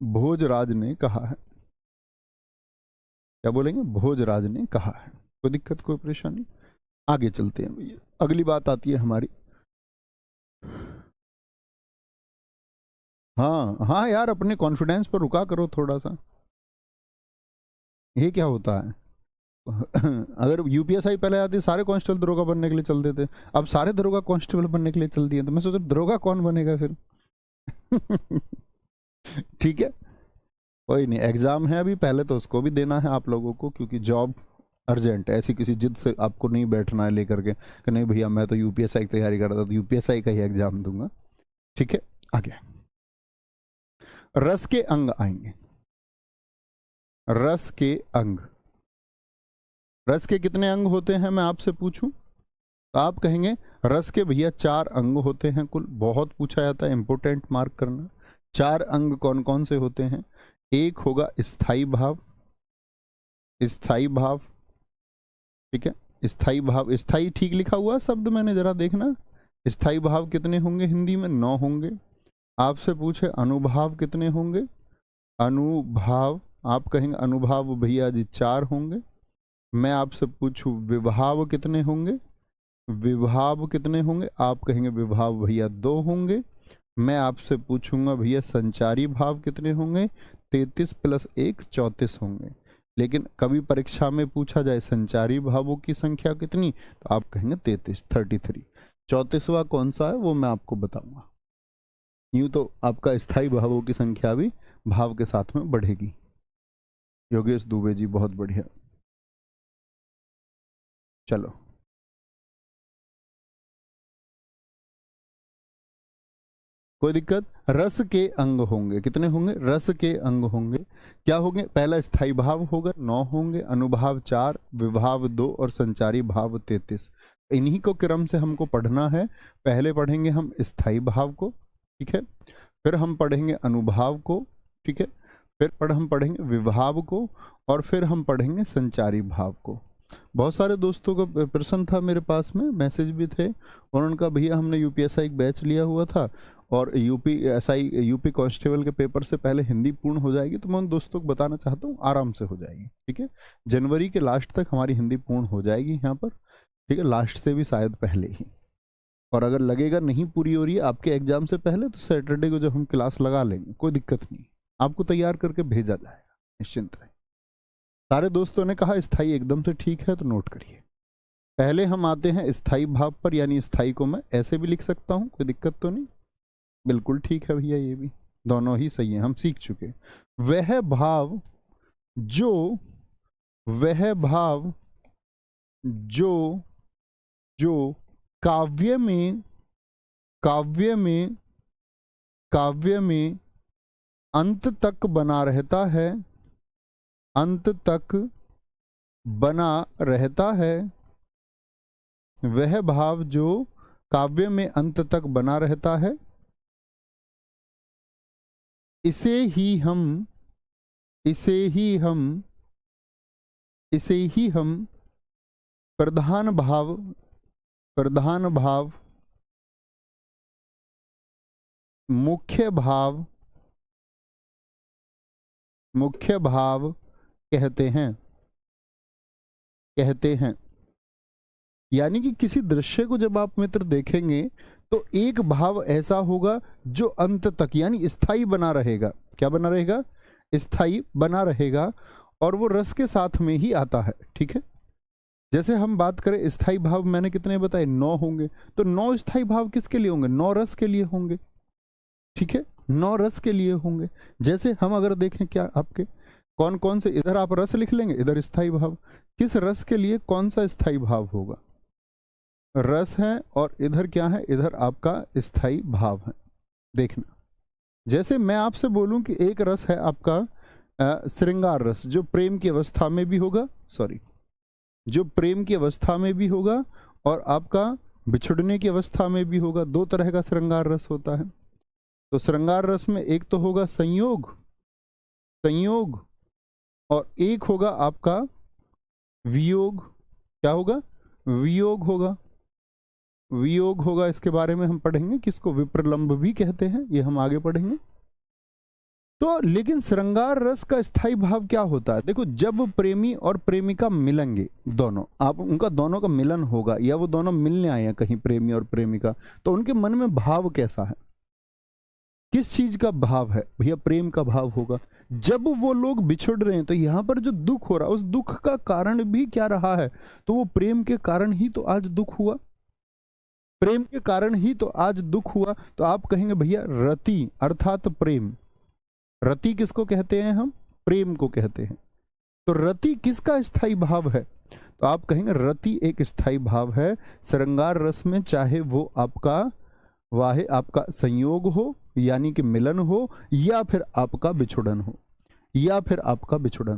भोजराज ने कहा है, क्या बोलेंगे, भोजराज ने कहा है, कोई दिक्कत कोई परेशानी। आगे चलते हैं भैया, अगली बात आती है हमारी, हाँ हाँ यार अपने कॉन्फिडेंस पर रुका करो थोड़ा सा, ये क्या होता है अगर यूपीएसआई पहले आती सारे कांस्टेबल दरोगा बनने के लिए चल देते, अब सारे दरोगा कांस्टेबल बनने के लिए चल दिए, तो मैं सोच रहा दरोगा कौन बनेगा फिर ठीक है, कोई नहीं, एग्जाम है अभी, पहले तो उसको भी देना है आप लोगों को, क्योंकि जॉब अर्जेंट है, ऐसी किसी जिद से आपको नहीं बैठना है लेकर के कि नहीं भैया मैं तो यूपीएसआई की तैयारी कर रहा था तो यूपीएसआई का ही एग्जाम दूंगा, ठीक है। आगे रस के अंग आएंगे, रस के अंग, रस के कितने अंग होते हैं मैं आपसे पूछूं, तो आप कहेंगे रस के भैया 4 अंग होते हैं कुल, बहुत पूछा जाता है, इंपोर्टेंट मार्क करना। 4 अंग कौन कौन से होते हैं, एक होगा स्थाई भाव, स्थाई भाव, ठीक है। स्थाई भाव, स्थाई ठीक लिखा हुआ शब्द मैंने, जरा देखना। स्थाई भाव कितने होंगे हिंदी में? 9 होंगे। आपसे पूछे अनुभाव कितने होंगे? अनुभाव आप कहेंगे अनुभाव भैया जी 4 होंगे। मैं आपसे पूछूं विभाव कितने होंगे? विभाव कितने होंगे? आप कहेंगे विभाव भैया 2 होंगे। मैं आपसे पूछूंगा भैया संचारी भाव कितने होंगे? 33 + 1 34 होंगे। लेकिन कभी परीक्षा में पूछा जाए संचारी भावों की संख्या कितनी, तो आप कहेंगे 33। 34वां कौन सा है वो मैं आपको बताऊंगा। यूं तो आपका स्थायी भावों की संख्या भी भाव के साथ में बढ़ेगी। योगेश दुबे जी बहुत बढ़िया। चलो, कोई दिक्कत? रस के अंग होंगे, कितने होंगे? रस के अंग होंगे। क्या होंगे? पहला स्थाई भाव होगा 9 होंगे, अनुभाव 4, विभाव 2 और संचारी भाव 33। इन्हीं को क्रम से हमको पढ़ना है। पहले पढ़ेंगे हम स्थाई भाव को, ठीक है, फिर हम पढ़ेंगे अनुभाव को, ठीक है, फिर हम पढ़ेंगे विभाव को, और फिर हम पढ़ेंगे संचारी भाव को। बहुत सारे दोस्तों का प्रश्न था मेरे पास में, मैसेज भी थे, उन्होंने कहा भैया हमने यूपीएसआई बैच लिया हुआ था और यूपी कांस्टेबल के पेपर से पहले हिंदी पूर्ण हो जाएगी। तो मैं उन दोस्तों को बताना चाहता हूँ आराम से हो जाएगी, ठीक है। जनवरी के लास्ट तक हमारी हिंदी पूर्ण हो जाएगी यहाँ पर, ठीक है, लास्ट से भी शायद पहले ही। और अगर लगेगा नहीं पूरी हो रही है आपके एग्जाम से पहले, तो सैटरडे को जब हम क्लास लगा लेंगे, कोई दिक्कत नहीं, आपको तैयार करके भेजा जाएगा, निश्चिंत रहे। सारे दोस्तों ने कहा स्थाई एकदम से ठीक है, तो नोट करिए। पहले हम आते हैं स्थाई भाव पर, यानी स्थाई को मैं ऐसे भी लिख सकता हूं, कोई दिक्कत तो नहीं, बिल्कुल ठीक है भैया, ये भी दोनों ही सही है, हम सीख चुके। वह भाव जो जो काव्य में अंत तक बना रहता है, अंत तक बना रहता है, वह भाव जो काव्य में अंत तक बना रहता है, इसे ही हम प्रधान भाव, मुख्य भाव कहते हैं। यानी कि किसी दृश्य को जब आप मित्र देखेंगे तो एक भाव ऐसा होगा जो अंत तक यानी स्थायी बना रहेगा। क्या बना रहेगा? स्थायी बना रहेगा, और वो रस के साथ में ही आता है, ठीक है। जैसे हम बात करें स्थायी भाव मैंने कितने बताए? 9 होंगे। तो 9 स्थायी भाव किसके लिए होंगे? 9 रस के लिए होंगे, ठीक है, 9 रस के लिए होंगे। जैसे हम अगर देखें क्या आपके कौन कौन से, इधर आप रस लिख लेंगे, इधर स्थायी भाव, किस रस के लिए कौन सा स्थायी भाव होगा? रस है, और इधर क्या है? इधर आपका स्थायी भाव है। देखना, जैसे मैं आपसे बोलूं कि एक रस है आपका श्रृंगार रस, जो प्रेम की अवस्था में भी होगा, जो प्रेम की अवस्था में भी होगा और आपका बिछुड़ने की अवस्था में भी होगा। 2 तरह का श्रृंगार रस होता है। तो श्रृंगार रस में एक तो होगा संयोग, और एक होगा आपका वियोग। क्या होगा? वियोग होगा। इसके बारे में हम पढ़ेंगे, किसको विप्रलंब भी कहते हैं, ये हम आगे पढ़ेंगे। तो लेकिन श्रृंगार रस का स्थायी भाव क्या होता है? देखो, जब प्रेमी और प्रेमिका मिलेंगे, दोनों आप उनका दोनों का मिलन होगा, या वो दोनों मिलने आए हैं कहीं प्रेमी और प्रेमिका, तो उनके मन में भाव कैसा है? किस चीज का भाव है भैया? प्रेम का भाव होगा। जब वो लोग बिछुड़ रहे हैं तो यहां पर जो दुख हो रहा है, उस दुख का कारण भी क्या रहा है? तो वो प्रेम के कारण ही तो आज दुख हुआ, प्रेम के कारण ही तो आज दुख हुआ। तो आप कहेंगे भैया रति अर्थात प्रेम, रति किसको कहते हैं? हम प्रेम को कहते हैं। तो रति किसका स्थायी भाव है? तो आप कहेंगे रति एक स्थायी भाव है श्रृंगार रस में, चाहे वो आपका वाहे आपका संयोग हो यानी कि मिलन हो, या फिर आपका बिछुड़न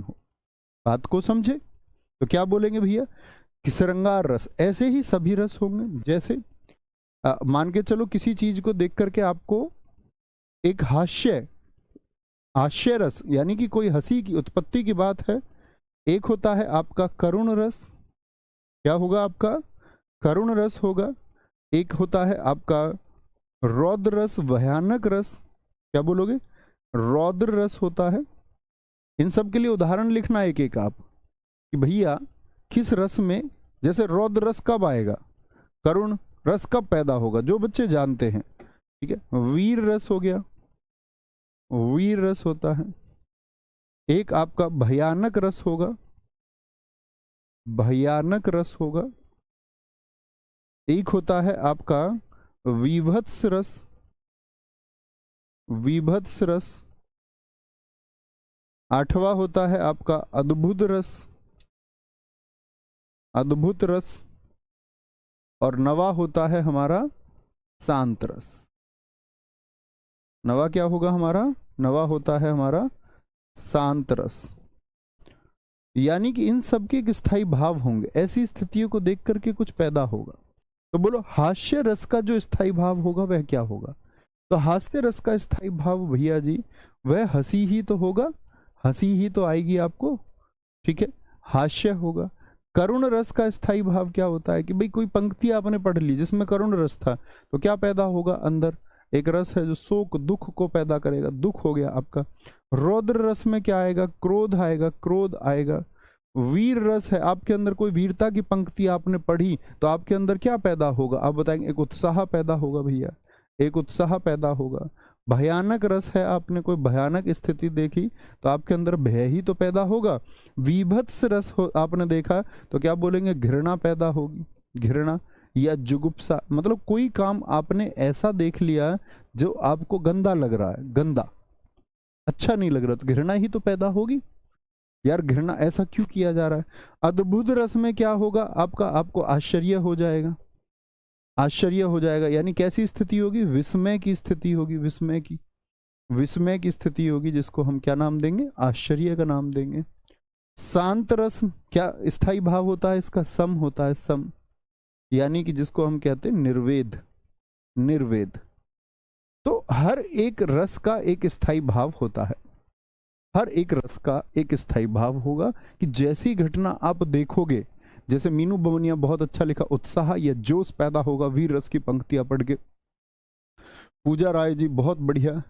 हो, बात को समझे? तो क्या बोलेंगे भैया कि श्रृंगार रस, ऐसे ही सभी रस होंगे। जैसे मान के चलो किसी चीज को देख करके आपको एक हास्य रस यानी कि कोई हंसी की उत्पत्ति की बात है। एक होता है आपका करुण रस, क्या होगा आपका? करुण रस होगा। एक होता है आपका रौद्र रस, भयानक रस। क्या बोलोगे? रौद्र रस होता है। इन सब के लिए उदाहरण लिखना एक एक आप, कि भैया किस रस में, जैसे रौद्र रस कब आएगा, करुण रस कब पैदा होगा, जो बच्चे जानते हैं। ठीक है, वीर रस हो गया, वीर रस होता है। एक आपका भयानक रस होगा, भयानक रस होगा। एक होता है आपका विभत्स रस, विभत्स रस। आठवां होता है आपका अद्भुत रस, अद्भुत रस। और नवा होता है हमारा शांत रस। नवा क्या होगा हमारा? नवा होता है हमारा शांत रस। यानी कि इन सब के एक स्थायी भाव होंगे, ऐसी स्थितियों को देख करके कुछ पैदा होगा। तो बोलो हास्य रस का जो स्थायी भाव होगा वह क्या होगा? तो हास्य रस का स्थायी भाव भैया जी वह हंसी ही तो होगा, हंसी ही तो आएगी आपको। ठीक है, हास्य होगा। करुण रस का स्थायी भाव क्या होता है? कि भाई कोई पंक्ति आपने पढ़ ली जिसमें करुण रस था, तो क्या पैदा होगा अंदर? एक रस है जो शोक दुख को पैदा करेगा, दुख हो गया आपका। रौद्र रस में क्या आएगा? क्रोध आएगा, क्रोध आएगा। वीर रस है, आपके अंदर कोई वीरता की पंक्ति आपने पढ़ी तो आपके अंदर क्या पैदा होगा? आप बताएंगे, एक उत्साह पैदा होगा भैया, एक उत्साह पैदा होगा। भयानक रस है, आपने कोई भयानक स्थिति देखी तो आपके अंदर भय ही तो पैदा होगा। विभत्स रस हो आपने देखा तो क्या बोलेंगे? घृणा पैदा होगी, घृणा या जुगुप्सा। मतलब कोई काम आपने ऐसा देख लिया जो आपको गंदा लग रहा है, गंदा, अच्छा नहीं लग रहा, तो घृणा ही तो पैदा होगी। यार घृणा, ऐसा क्यों किया जा रहा है? अद्भुत रस में क्या होगा आपका? आपको आश्चर्य हो जाएगा, आश्चर्य हो जाएगा। यानी कैसी स्थिति होगी? विस्मय की स्थिति होगी, विस्मय की, विस्मय की स्थिति होगी, जिसको हम क्या नाम देंगे? आश्चर्य का नाम देंगे। शांत रस क्या स्थायी भाव होता है इसका? सम होता है, सम। यानी कि जिसको हम कहते हैं निर्वेद, निर्वेद। तो हर एक रस का एक स्थायी भाव होता है, हर एक रस का एक स्थायी भाव होगा। कि जैसी घटना आप देखोगे, जैसे मीनू बमनिया बहुत अच्छा लिखा, उत्साह या जोश पैदा होगा वीर रस की पंक्तियां पढ़ के। पूजा राय जी बहुत बढ़िया,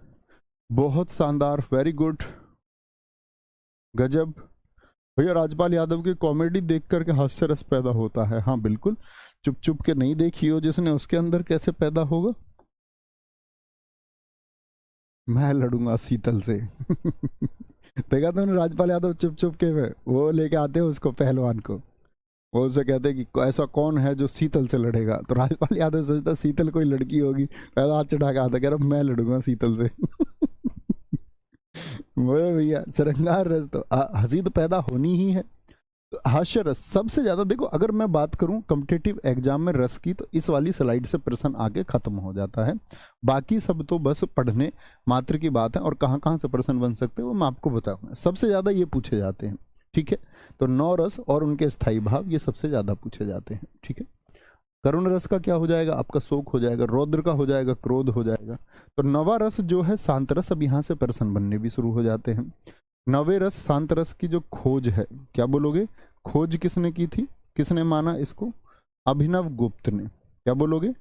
बहुत शानदार, वेरी गुड, गजब। भैया राजपाल यादव की कॉमेडी देख करके हास्य रस पैदा होता है। हाँ बिल्कुल, चुप चुप के नहीं देखी हो जिसने, उसके अंदर कैसे पैदा होगा? मैं लड़ूंगा शीतल से देखा तुमने राजपाल यादव चुप चुप के में वो लेके आते हैं उसको, पहलवान को, वो उसे कहते हैं कि ऐसा कौन है जो शीतल से लड़ेगा? तो राजपाल यादव सोचता शीतल कोई लड़की होगी, पहला हाथ चढ़ा के आता, कह रहा मैं लड़ूंगा शीतल से बोले भैया श्रृंगार रस तो हंसी तो पैदा होनी ही है। तो हास्य रस सबसे ज्यादा, देखो अगर मैं बात करूं कॉम्पिटिटिव एग्जाम में रस की, तो इस वाली स्लाइड से प्रश्न आगे खत्म हो जाता है। बाकी सब तो बस पढ़ने मात्र की बात है, और कहाँ कहाँ से प्रश्न बन सकते हैं वो मैं आपको बताऊंगा। सबसे ज्यादा ये पूछे जाते हैं, ठीक है। तो 9 रस और उनके स्थायी भाव ये सबसे ज्यादा पूछे जाते हैं, ठीक है। करुण रस का क्या हो जाएगा? आपका शोक हो जाएगा। रौद्र का हो जाएगा क्रोध हो जाएगा। तो नवा रस जो है शांत रस, अब यहाँ से प्रश्न बनने भी शुरू हो जाते हैं। नवे रस शांत रस की जो खोज है, क्या बोलोगे? खोज किसने की थी, किसने माना इसको? अभिनव गुप्त ने। क्या बोलोगे?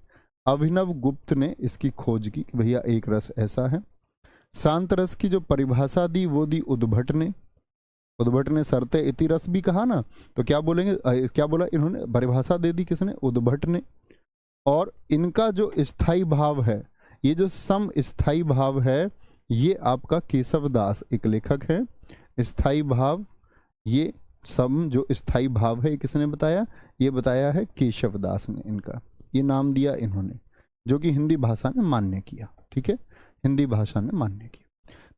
अभिनव गुप्त ने इसकी खोज की कि भैया एक रस ऐसा है। शांत रस की जो परिभाषा दी वो दी उद्भट ने। उद्भट ने सरते इति रस भी कहा ना, तो क्या बोलेंगे, क्या बोला इन्होंने? परिभाषा दे दी किसने? उद्भट ने। और इनका जो स्थायी भाव है, ये जो सम स्थायी भाव है, ये आपका केशव दास एक लेखक है। स्थायी भाव, ये सम जो स्थायी भाव है, किसने बताया? ये बताया है केशव दास ने। इनका ये नाम दिया इन्होंने, जो कि हिंदी भाषा ने मान्य किया, ठीक है, हिंदी भाषा ने मान्य किया।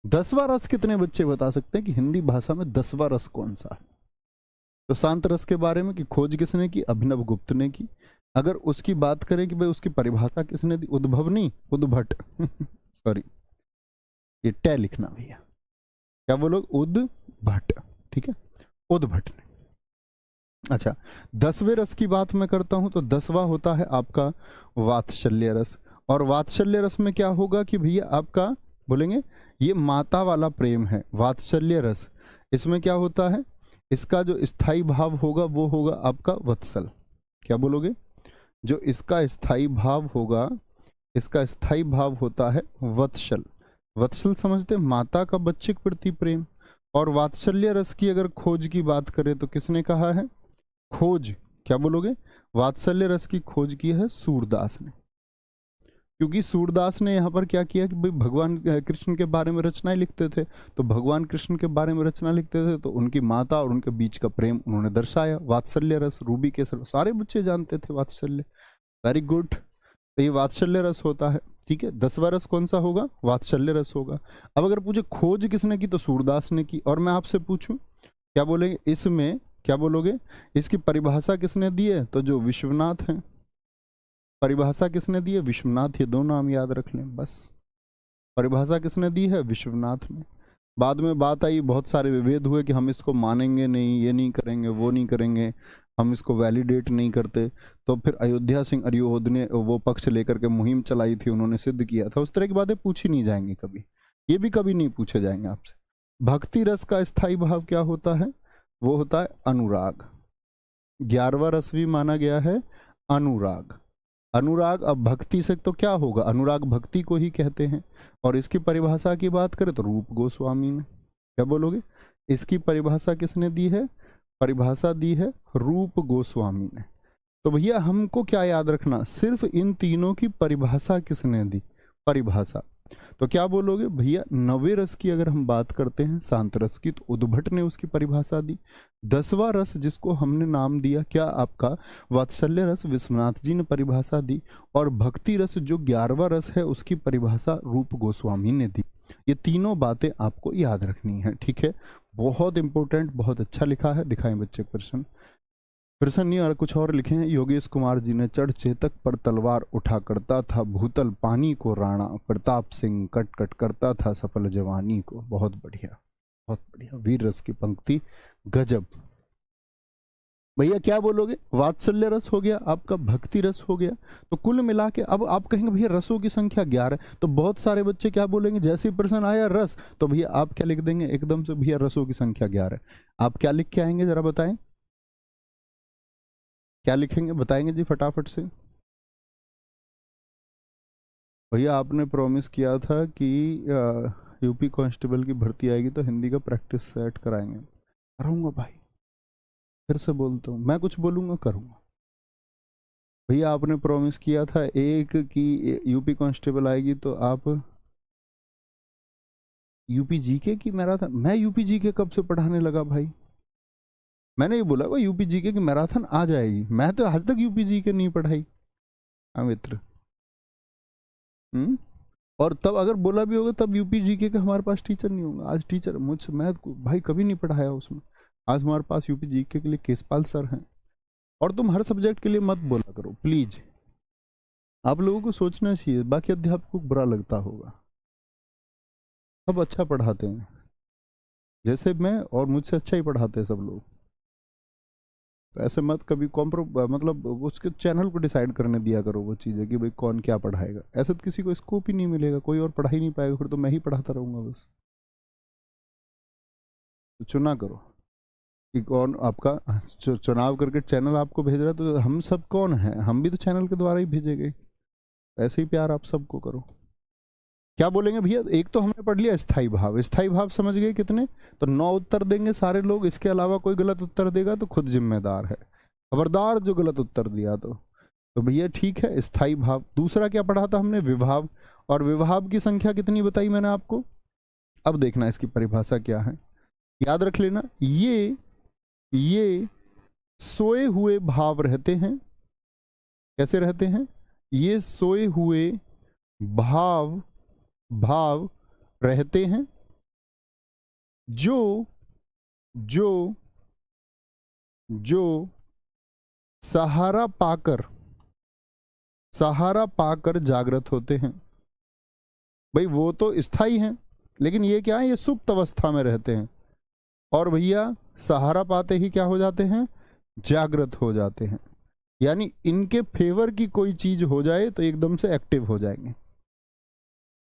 10वां रस कितने बच्चे बता सकते हैं कि हिंदी भाषा में 10वां रस कौन सा है? तो शांत रस के बारे में कि खोज किसने की? अभिनव गुप्त ने की। अगर उसकी बात करें कि भाई उसकी परिभाषा किसने दी? उद्भव नहीं, उद्भट सॉरी, ये टै लिखना भैया, क्या बोलो? उद्भट, ठीक है, उद्भट ने। अच्छा, 10वें रस की बात मैं करता हूं, तो 10वां होता है आपका वात्सल्य रस। और वात्सल्य रस में क्या होगा कि भैया आपका बोलेंगे ये माता वाला प्रेम है, वात्सल्य रस। इसमें क्या होता है? इसका जो स्थायी भाव होगा वो होगा आपका वत्सल, क्या बोलोगे? जो इसका स्थायी भाव होगा, इसका स्थायी भाव होता है वत्सल। वत्सल समझते, माता का बच्चे के प्रति प्रेम। और वात्सल्य रस की अगर खोज की बात करें तो किसने कहा है? खोज, क्या बोलोगे? वात्सल्य रस की खोज की है सूरदास ने। क्योंकि सूरदास ने यहाँ पर क्या किया कि भाई भगवान कृष्ण के बारे में रचनाएं लिखते थे, तो भगवान कृष्ण के बारे में रचना लिखते थे तो उनकी माता और उनके बीच का प्रेम उन्होंने दर्शाया। वात्सल्य रस, रूबी के सारे बच्चे जानते थे वात्सल्य। वेरी गुड, तो ये वात्सल्य रस होता है। ठीक है, 10वां रस कौन सा होगा? वात्सल्य रस होगा। अब अगर पूछे खोज किसने की, तो सूरदास ने की। और मैं आपसे पूछूं, क्या बोलेंगे इसमें? क्या बोलोगे? इसकी परिभाषा किसने दी है? तो जो विश्वनाथ हैं। परिभाषा किसने दी है? विश्वनाथ। ये दो नाम याद रख लें बस। परिभाषा किसने दी है? विश्वनाथ ने। बाद में बात आई, बहुत सारे विभेद हुए कि हम इसको मानेंगे नहीं, ये नहीं करेंगे, वो नहीं करेंगे, हम इसको वैलिडेट नहीं करते। तो फिर अयोध्या सिंह अरियोध ने वो पक्ष लेकर के मुहिम चलाई थी, उन्होंने सिद्ध किया था। उस तरह की बातें पूछी नहीं जाएंगी कभी, ये भी कभी नहीं पूछे जाएंगे आपसे। भक्ति रस का स्थायी भाव क्या होता है? वो होता है अनुराग। 11वां रस भी माना गया है अनुराग। अनुराग, अब भक्ति से तो क्या होगा? अनुराग भक्ति को ही कहते हैं। और इसकी परिभाषा की बात करें तो रूप गोस्वामी ने। क्या बोलोगे? इसकी परिभाषा किसने दी है? परिभाषा दी है रूप गोस्वामी ने। तो भैया हमको क्या याद रखना? सिर्फ इन तीनों की परिभाषा किसने दी? परिभाषा। तो क्या बोलोगे भैया? 9वें रस की अगर हम बात करते हैं, शांत रस की, तो उद्भट ने उसकी परिभाषा दी। 10वां रस जिसको हमने नाम दिया क्या आपका? वात्सल्य रस, विश्वनाथ जी ने परिभाषा दी। और भक्ति रस जो 11वां रस है, उसकी परिभाषा रूप गोस्वामी ने दी। ये तीनों बातें आपको याद रखनी है। ठीक है, बहुत इंपॉर्टेंट, बहुत अच्छा लिखा है। दिखाएं बच्चे प्रश्न। प्रश्न नहीं, और कुछ और लिखे हैं। योगेश कुमार जी ने, चढ़ चेतक पर तलवार उठा करता था भूतल पानी को राणा, प्रताप सिंह कट कट करता था सफल जवानी को। बहुत बढ़िया, बहुत बढ़िया, वीर रस की पंक्ति, गजब। भैया क्या बोलोगे? वात्सल्य रस हो गया आपका, भक्ति रस हो गया। तो कुल मिला के अब आप कहेंगे भैया रसों की संख्या 11, तो बहुत सारे बच्चे क्या बोलेंगे? जैसे ही प्रश्न आया रस, तो भैया आप क्या लिख देंगे एकदम से? भैया रसों की संख्या 11। आप क्या लिख के आएंगे जरा बताएं, क्या लिखेंगे बताएंगे जी फटाफट से। भैया आपने प्रॉमिस किया था कि यूपी कांस्टेबल की भर्ती आएगी तो हिंदी का प्रैक्टिस सेट कराएंगे। कराऊंगा भाई, फिर से बोलता हूँ, मैं कुछ बोलूंगा करूंगा। भैया आपने प्रॉमिस किया था एक कि यूपी कांस्टेबल आएगी तो आप यूपी जीके की मैराथन। मैं यूपी जीके कब से पढ़ाने लगा भाई? मैंने ये बोला भाई यूपी जीके की मैराथन आ जाएगी। मैं तो आज तक यूपी जीके नहीं पढ़ाई मित्र। और तब अगर बोला भी होगा तब यूपी जीके का हमारे पास टीचर नहीं होगा। आज टीचर मुझसे, मैं भाई कभी नहीं पढ़ाया उसमें। आज हमारे पास यूपी जीके के लिए केसपाल सर हैं। और तुम हर सब्जेक्ट के लिए मत बोला करो प्लीज, आप लोगों को सोचना चाहिए। बाकी अध्यापकों को बुरा लगता होगा, सब अच्छा पढ़ाते हैं, जैसे मैं और मुझसे अच्छा ही पढ़ाते हैं सब लोग। तो ऐसे मत कभी मतलब उसके चैनल को डिसाइड करने दिया करो वो चीज़ें कि भाई कौन क्या पढ़ाएगा। ऐसे तो किसी को स्कोप ही नहीं मिलेगा, कोई और पढ़ा ही नहीं पाएगा, फिर तो मैं ही पढ़ाता रहूँगा बस। तो चुना करो कि कौन आपका चुनाव करके चैनल आपको भेज रहा है। तो हम सब कौन है? हम भी तो चैनल के द्वारा ही भेजे गए। ऐसे ही प्यार आप सबको करो। क्या बोलेंगे भैया? एक तो हमने पढ़ लिया स्थाई भाव। स्थाई भाव समझ गए कितने? तो 9 उत्तर देंगे सारे लोग। इसके अलावा कोई गलत उत्तर देगा तो खुद जिम्मेदार है, खबरदार जो गलत उत्तर दिया तो भैया ठीक है। स्थाई भाव। दूसरा क्या पढ़ा था हमने? विभाव। और विभाव की संख्या कितनी बताई मैंने आपको? अब देखना इसकी परिभाषा क्या है, याद रख लेना। ये सोए हुए भाव रहते हैं। कैसे रहते हैं? ये सोए हुए भाव रहते हैं जो जो जो सहारा पाकर जागृत होते हैं। भाई वो तो स्थाई हैं, लेकिन ये क्या है? ये सुप्त अवस्था में रहते हैं। और भैया सहारा पाते ही क्या हो जाते हैं? जागृत हो जाते हैं। यानी इनके फेवर की कोई चीज हो जाए तो एकदम से एक्टिव हो जाएंगे।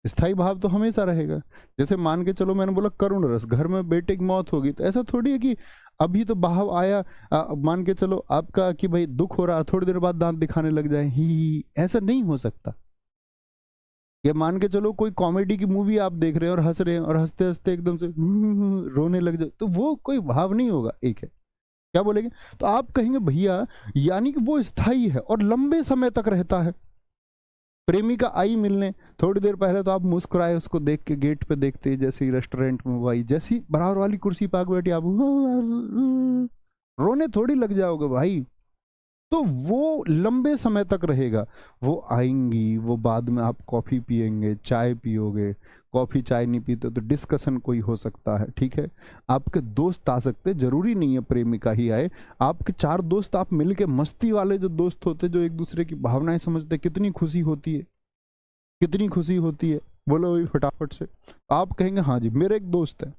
स्थायी भाव तो हमेशा रहेगा। जैसे मान के चलो, मैंने बोला करुण रस, घर में बेटे की मौत होगी, तो ऐसा थोड़ी है कि अभी तो भाव आया, मान के चलो आपका कि भाई दुख हो रहा, थोड़ी देर बाद दांत दिखाने लग जाए, ही ऐसा नहीं हो सकता। या मान के चलो कोई कॉमेडी की मूवी आप देख रहे हैं और हंस रहे हैं, और हंसते हंसते एकदम से रोने लग जाए, तो वो कोई भाव नहीं होगा। एक है, क्या बोलेंगे, तो आप कहेंगे भैया यानी कि वो स्थायी है और लंबे समय तक रहता है। प्रेमिका आई मिलने, थोड़ी देर पहले तो आप मुस्कुराए उसको देख के, गेट पे देखते जैसे ही रेस्टोरेंट में वो आई, जैसी बराबर वाली कुर्सी पाक बैठी, आप रोने थोड़ी लग जाओगे भाई। तो वो लंबे समय तक रहेगा। वो आएंगी, वो बाद में आप कॉफ़ी पियेंगे, चाय पियोगे, कॉफ़ी चाय नहीं पीते तो डिस्कशन कोई हो सकता है, ठीक है। आपके दोस्त आ सकते, जरूरी नहीं है प्रेमिका ही आए, आपके 4 दोस्त आप मिलके, मस्ती वाले जो दोस्त होते, जो एक दूसरे की भावनाएं समझते, कितनी खुशी होती है, कितनी खुशी होती है, बोलो भाई फटाफट से। आप कहेंगे हाँ जी मेरे एक दोस्त है,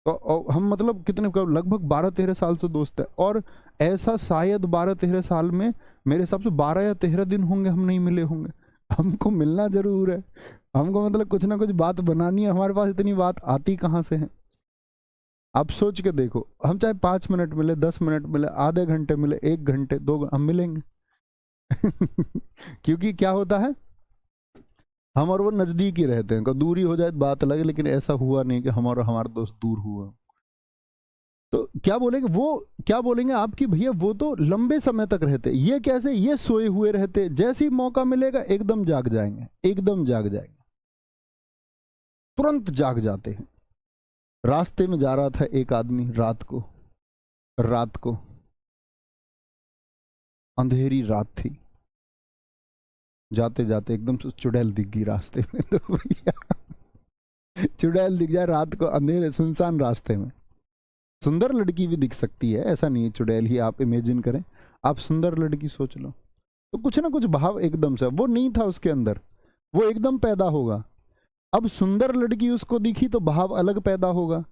तो हम मतलब कितने, लगभग 12-13 साल से दोस्त है, और ऐसा शायद 12-13 साल में मेरे हिसाब से 12 या 13 दिन होंगे हम नहीं मिले होंगे। हमको मिलना जरूर है, हमको मतलब कुछ ना कुछ बात बनानी है, हमारे पास इतनी बात आती कहाँ से है। आप सोच के देखो, हम चाहे 5 मिनट मिले, 10 मिनट मिले, आधे घंटे मिले, 1 घंटे, 2 हम मिलेंगे। क्योंकि क्या होता है, हम और वो नजदीक ही रहते हैं, दूरी हो जाए तो बात अलग है, लेकिन ऐसा हुआ नहीं कि हम और हमारा दोस्त दूर हुआ। तो क्या बोलेंगे वो, क्या बोलेंगे आपकी भैया वो तो लंबे समय तक रहते, ये कैसे, ये सोए हुए रहते, जैसे ही मौका मिलेगा एकदम जाग जाएंगे, एकदम जाग जाएंगे, तुरंत जाग जाते हैं। रास्ते में जा रहा था एक आदमी रात को अंधेरी रात थी, जाते जाते एकदम से चुड़ैल दिख गई रास्ते में। तो भैया चुड़ैल दिख जाए रात को अंधेरे सुनसान रास्ते में, सुंदर लड़की भी दिख सकती है, ऐसा नहीं है चुड़ैल ही, आप इमेजिन करें, आप सुंदर लड़की सोच लो, तो कुछ ना कुछ भाव एकदम से, वो नहीं था उसके अंदर, वो एकदम पैदा होगा। अब सुंदर लड़की उसको दिखी तो भाव अलग पैदा होगा,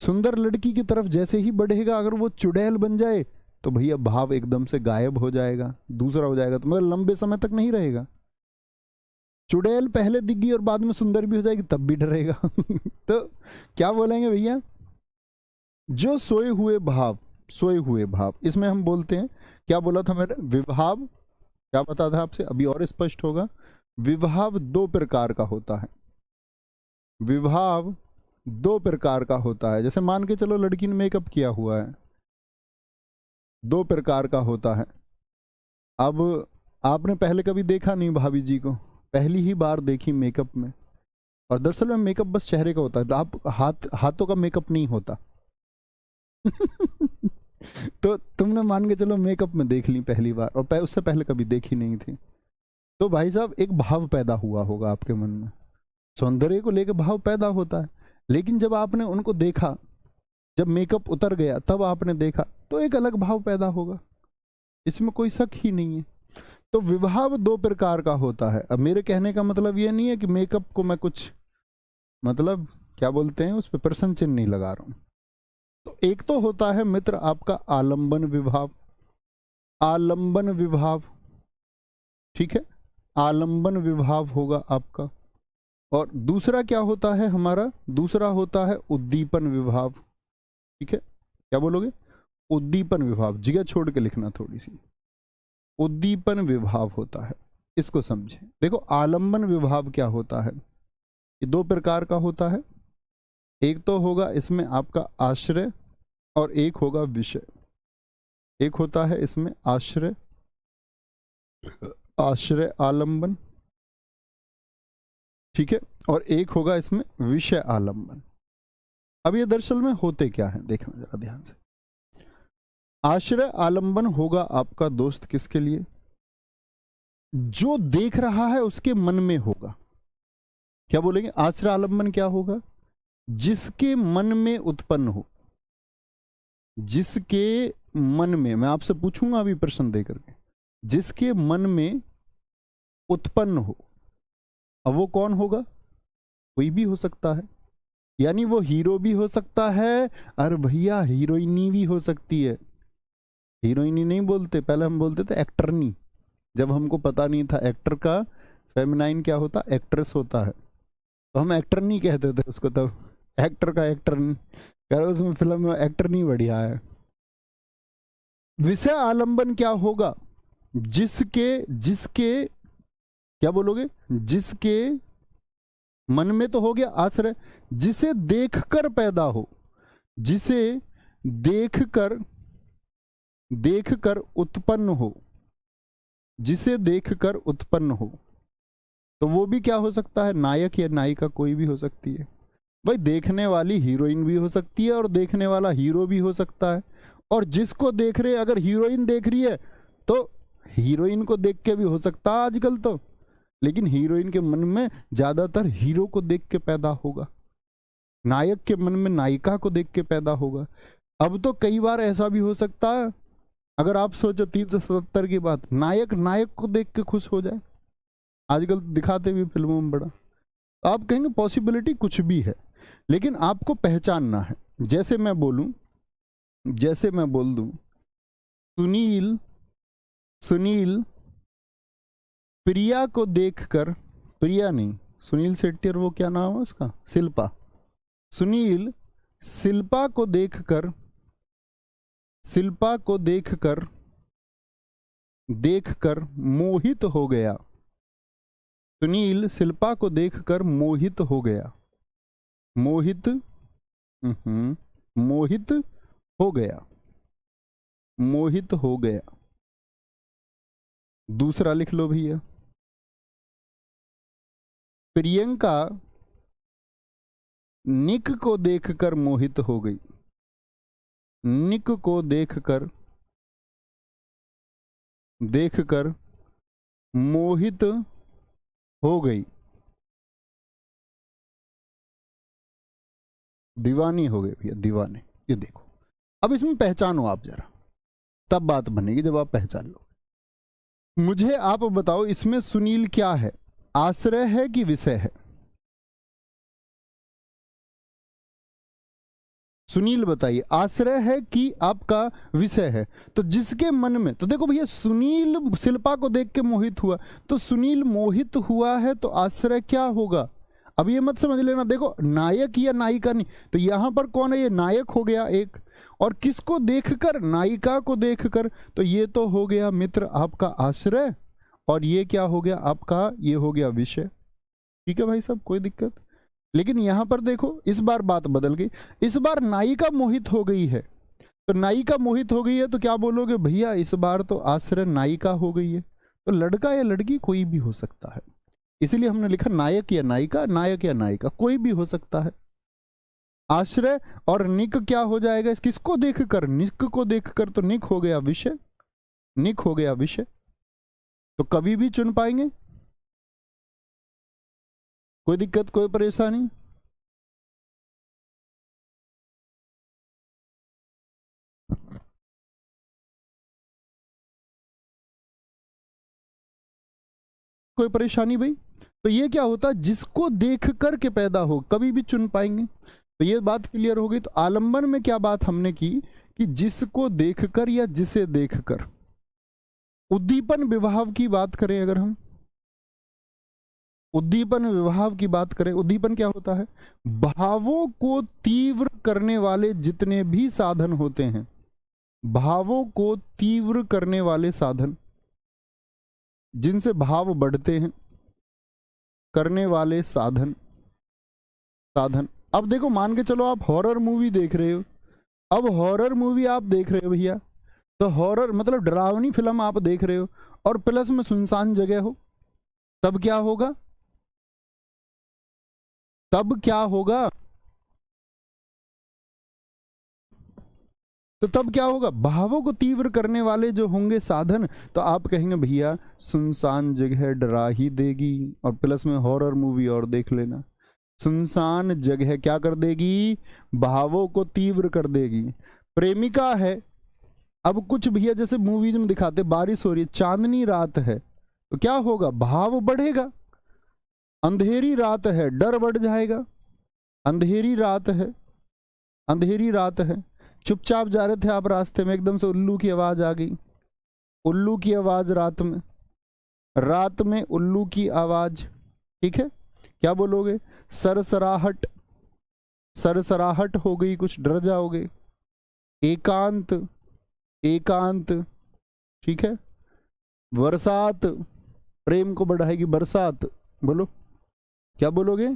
सुंदर लड़की की तरफ जैसे ही बढ़ेगा, अगर वो चुड़ैल बन जाए तो भैया भाव एकदम से गायब हो जाएगा, दूसरा हो जाएगा, तो मतलब लंबे समय तक नहीं रहेगा। चुड़ैल पहले दिख गई और बाद में सुंदर भी हो जाएगी तब भी डरेगा। तो क्या बोलेंगे भैया, जो सोए हुए भाव, इसमें हम बोलते हैं, क्या बोला था मैंने, विभाव, क्या बता था आपसे, अभी और स्पष्ट होगा। विभाव 2 प्रकार का होता है, विभाव 2 प्रकार का होता है। जैसे मान के चलो लड़की ने मेकअप किया हुआ है, 2 प्रकार का होता है। अब आपने पहले कभी देखा नहीं भाभी जी को, पहली ही बार देखी मेकअप में, और दरअसल में मेकअप बस चेहरे का होता है, आप हाथों का मेकअप नहीं होता। तो तुमने मान के चलो मेकअप में देख ली पहली बार, और उससे पहले कभी देखी नहीं थी, तो भाई साहब एक भाव पैदा हुआ होगा आपके मन में, सौंदर्य को लेकर भाव पैदा होता है। लेकिन जब आपने उनको देखा, जब मेकअप उतर गया तब आपने देखा, तो एक अलग भाव पैदा होगा, इसमें कोई शक ही नहीं है। तो विभाव 2 प्रकार का होता है। अब मेरे कहने का मतलब ये नहीं है कि मेकअप को मैं कुछ मतलब क्या बोलते हैं उस पर प्रश्न चिन्ह नहीं लगा रहा हूं। तो एक तो होता है मित्र आपका आलंबन विभाव, आलंबन विभाव, ठीक है, आलंबन विभाव होगा आपका। और दूसरा क्या होता है हमारा, दूसरा होता है उद्दीपन विभाव, ठीक है, क्या बोलोगे, उद्दीपन विभाव, जगह छोड़ के लिखना थोड़ी सी, उद्दीपन विभाव होता है, इसको समझे। देखो आलंबन विभाव क्या होता है, ये 2 प्रकार का होता है, एक तो होगा इसमें आपका आश्रय और एक होगा विषय। एक होता है इसमें आश्रय, आश्रय आलंबन, ठीक है, और एक होगा इसमें विषय आलंबन। अब ये दरअसल में होते क्या है, देखना जरा ध्यान से। आश्रय आलंबन होगा आपका दोस्त किसके लिए, जो देख रहा है उसके मन में होगा। क्या बोलेंगे, आश्रय आलंबन क्या होगा, जिसके मन में उत्पन्न हो, जिसके मन में, मैं आपसे पूछूंगा अभी प्रश्न दे करके, जिसके मन में उत्पन्न हो। अब वो कौन होगा, कोई भी हो सकता है, यानी वो हीरो भी हो सकता है, अरे भैया हीरोइनी भी हो सकती है। हीरोइनी नहीं बोलते, पहले हम बोलते थे एक्टरनी, जब हमको पता नहीं था एक्टर का फेमिनाइन क्या होता, एक्ट्रेस होता है। तो हम एक्टर नहीं कहते थे उसको तब, एक्टर का एक्टर नहीं कह रहे, उसमें फिल्म में एक्टर नहीं बढ़िया है। विषय आलंबन क्या होगा? जिसके जिसके क्या बोलोगे? जिसके मन में तो हो गया आश्रय, जिसे देखकर पैदा हो, जिसे देखकर देखकर उत्पन्न हो, जिसे देखकर उत्पन्न हो, तो वो भी क्या हो सकता है? नायक या नायिका कोई भी हो सकती है। भाई देखने वाली हीरोइन भी हो सकती है और देखने वाला हीरो भी हो सकता है। और जिसको देख रहे, अगर हीरोइन देख रही है तो हीरोइन को देख के भी हो सकता है आजकल तो, लेकिन हीरोइन के मन में ज्यादातर हीरो को देख के पैदा होगा, नायक के मन में नायिका को देख के पैदा होगा। अब तो कई बार ऐसा भी हो सकता है, अगर आप सोचो 377 की बात, नायक नायक को देख के खुश हो जाए, आजकल दिखाते भी फिल्मों में बड़ा। आप कहेंगे पॉसिबिलिटी कुछ भी है, लेकिन आपको पहचानना है। जैसे मैं बोलूं, जैसे मैं बोल दूं सुनील सुनील प्रिया को देखकर, प्रिया नहीं, सुनील शेट्टी और वो क्या नाम है उसका, शिल्पा, सुनील शिल्पा को देखकर, शिल्पा को देखकर देखकर मोहित हो गया। सुनील शिल्पा को देखकर मोहित हो गया। मोहित मोहित हो गया, मोहित हो गया। दूसरा लिख लो भैया, प्रियंका निक को देखकर मोहित हो गई। निक को देखकर देखकर मोहित हो गई, दीवानी हो गई भैया, दीवाने। ये देखो, अब इसमें पहचानो आप जरा, तब बात बनेगी जब आप पहचान लो। मुझे आप बताओ इसमें सुनील क्या है, आश्रय है कि विषय है? सुनील बताइए, आश्रय है कि आपका विषय है? तो जिसके मन में, तो देखो भैया सुनील शिल्पा को देख के मोहित हुआ, तो सुनील मोहित हुआ है तो आश्रय क्या होगा? अब ये मत समझ लेना, देखो नायक या नायिका नहीं, तो यहां पर कौन है? ये नायक हो गया एक, और किसको देखकर? नायिका को देखकर, तो ये तो हो गया मित्र आपका आश्रय, और ये क्या हो गया आपका? ये हो गया विषय। ठीक है भाई साहब, कोई दिक्कत? लेकिन यहां पर देखो इस बार बात बदल गई, इस बार नायिका मोहित हो गई है। तो नायिका मोहित हो गई है तो क्या बोलोगे भैया? इस बार तो आश्रय नायिका हो गई है, तो लड़का या लड़की कोई भी हो सकता है, इसीलिए हमने लिखा नायक या नायिका, नायक या नायिका कोई भी हो सकता है। आश्रय और निक क्या हो जाएगा? किसको देखकर? निक को देखकर, तो निक हो गया विषय, निक हो गया विषय, तो कभी भी चुन पाएंगे, कोई दिक्कत, कोई परेशानी? कोई परेशानी भाई? तो ये क्या होता है? जिसको देख कर के पैदा हो, कभी भी चुन पाएंगे। तो ये बात क्लियर हो गई। तो आलंबन में क्या बात हमने की कि जिसको देखकर या जिसे देखकर। उद्दीपन विभाव की बात करें अगर हम, उद्दीपन विभाव की बात करें, उद्दीपन क्या होता है? भावों को तीव्र करने वाले जितने भी साधन होते हैं, भावों को तीव्र करने वाले साधन, जिनसे भाव बढ़ते हैं, करने वाले साधन, साधन। अब देखो मान के चलो आप हॉरर मूवी देख रहे हो, अब हॉरर मूवी आप देख रहे हो भैया, तो हॉरर मतलब डरावनी फिल्म आप देख रहे हो, और प्लस में सुनसान जगह हो, तब क्या होगा? तब क्या होगा? तो तब क्या होगा? भावों को तीव्र करने वाले जो होंगे साधन, तो आप कहेंगे भैया सुनसान जगह डरा ही देगी, और प्लस में हॉरर मूवी और देख लेना, सुनसान जगह क्या कर देगी? भावों को तीव्र कर देगी। प्रेमिका है, अब कुछ भैया जैसे मूवीज में दिखाते बारिश हो रही है, चांदनी रात है, तो क्या होगा? भाव बढ़ेगा। अंधेरी रात है, डर बढ़ जाएगा। अंधेरी रात है, अंधेरी रात है, चुपचाप जा रहे थे आप रास्ते में, एकदम से उल्लू की आवाज आ गई, उल्लू की आवाज रात में, रात में उल्लू की आवाज, ठीक है, क्या बोलोगे? सरसराहट, सरसराहट हो गई, कुछ डर जाओगे। एकांत, एकांत, ठीक है। बरसात, प्रेम को बढ़ाएगी बरसात। बोलो क्या बोलोगे?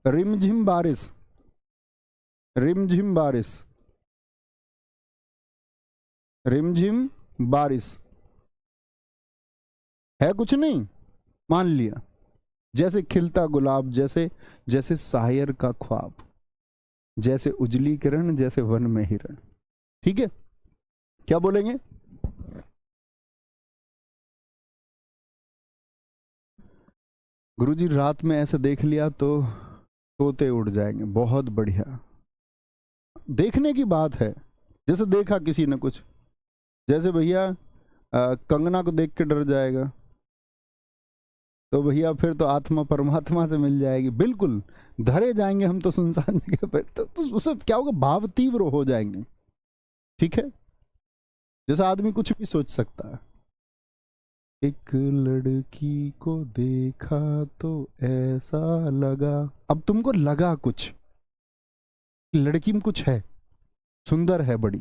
रिमझिम बारिश, रिमझिम बारिश, रिमझिम बारिश। है कुछ नहीं, मान लिया। जैसे खिलता गुलाब, जैसे जैसे शायर का ख्वाब, जैसे उजली किरण, जैसे वन में हिरण। ठीक है, क्या बोलेंगे? गुरुजी रात में ऐसे देख लिया तो तोते उड़ जाएंगे। बहुत बढ़िया, देखने की बात है। जैसे देखा किसी ने कुछ, जैसे भैया कंगना को देख के डर जाएगा तो भैया फिर तो आत्मा परमात्मा से मिल जाएगी। बिल्कुल धरे जाएंगे हम तो सुनसान जगह पर, तो उससे क्या होगा? भाव तीव्र हो जाएंगे। ठीक है, जैसा आदमी कुछ भी सोच सकता है। एक लड़की को देखा तो ऐसा लगा, अब तुमको लगा कुछ, लड़की में कुछ है, सुंदर है बड़ी,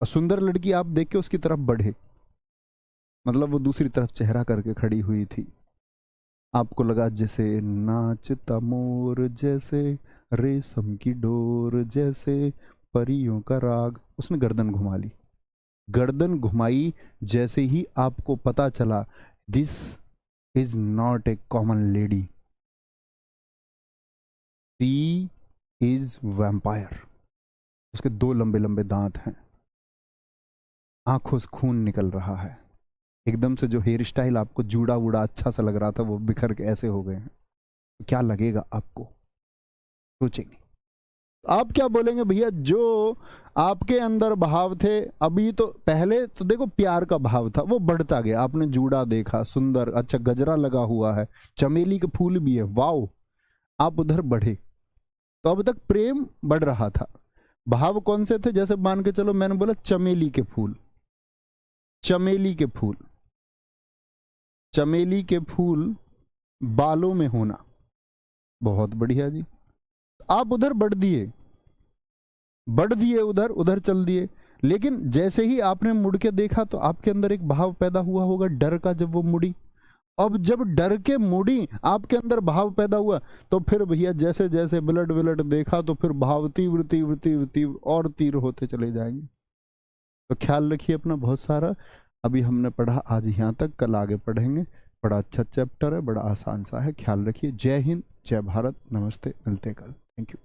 और सुंदर लड़की आप देख के उसकी तरफ बढ़े, मतलब वो दूसरी तरफ चेहरा करके खड़ी हुई थी। आपको लगा जैसे नाचता मोर, जैसे रेशम की डोर, जैसे परियों का राग। उसने गर्दन घुमा ली, गर्दन घुमाई। जैसे ही आपको पता चला this is not a common lady, she is vampire. उसके 2 लंबे लंबे दांत हैं, आंखों से खून निकल रहा है, एकदम से जो हेयर स्टाइल आपको जूड़ा वूड़ा अच्छा सा लग रहा था वो बिखर के ऐसे हो गए हैं। क्या लगेगा आपको? सोचेंगे। आप क्या बोलेंगे भैया? जो आपके अंदर भाव थे अभी, तो पहले तो देखो प्यार का भाव था, वो बढ़ता गया। आपने जूड़ा देखा सुंदर, अच्छा गजरा लगा हुआ है, चमेली के फूल भी है, वाओ। आप उधर बढ़े तो अब तक प्रेम बढ़ रहा था। भाव कौन से थे? जैसे मान के चलो मैंने बोला चमेली के फूल, चमेली के फूल, चमेली के फूल बालों में होना, बहुत बढ़िया जी। आप उधर बढ़ दिए, बढ़ दिए, उधर उधर चल दिए। लेकिन जैसे ही आपने मुड़ के देखा तो आपके अंदर एक भाव पैदा हुआ होगा डर का, जब वो मुड़ी। अब जब डर के मुड़ी, आपके अंदर भाव पैदा हुआ, तो फिर भैया जैसे जैसे ब्लड ब्लड देखा तो फिर भाव तीव्र तीव्र तीव्र तीव्र और तीव्र होते चले जाएंगे। तो ख्याल रखिए अपना बहुत सारा। अभी हमने पढ़ा आज यहाँ तक, कल आगे पढ़ेंगे। बड़ा अच्छा चैप्टर है, बड़ा आसान सा है। ख्याल रखिए। जय हिंद, जय भारत, नमस्ते, मिलते कल। Thank you.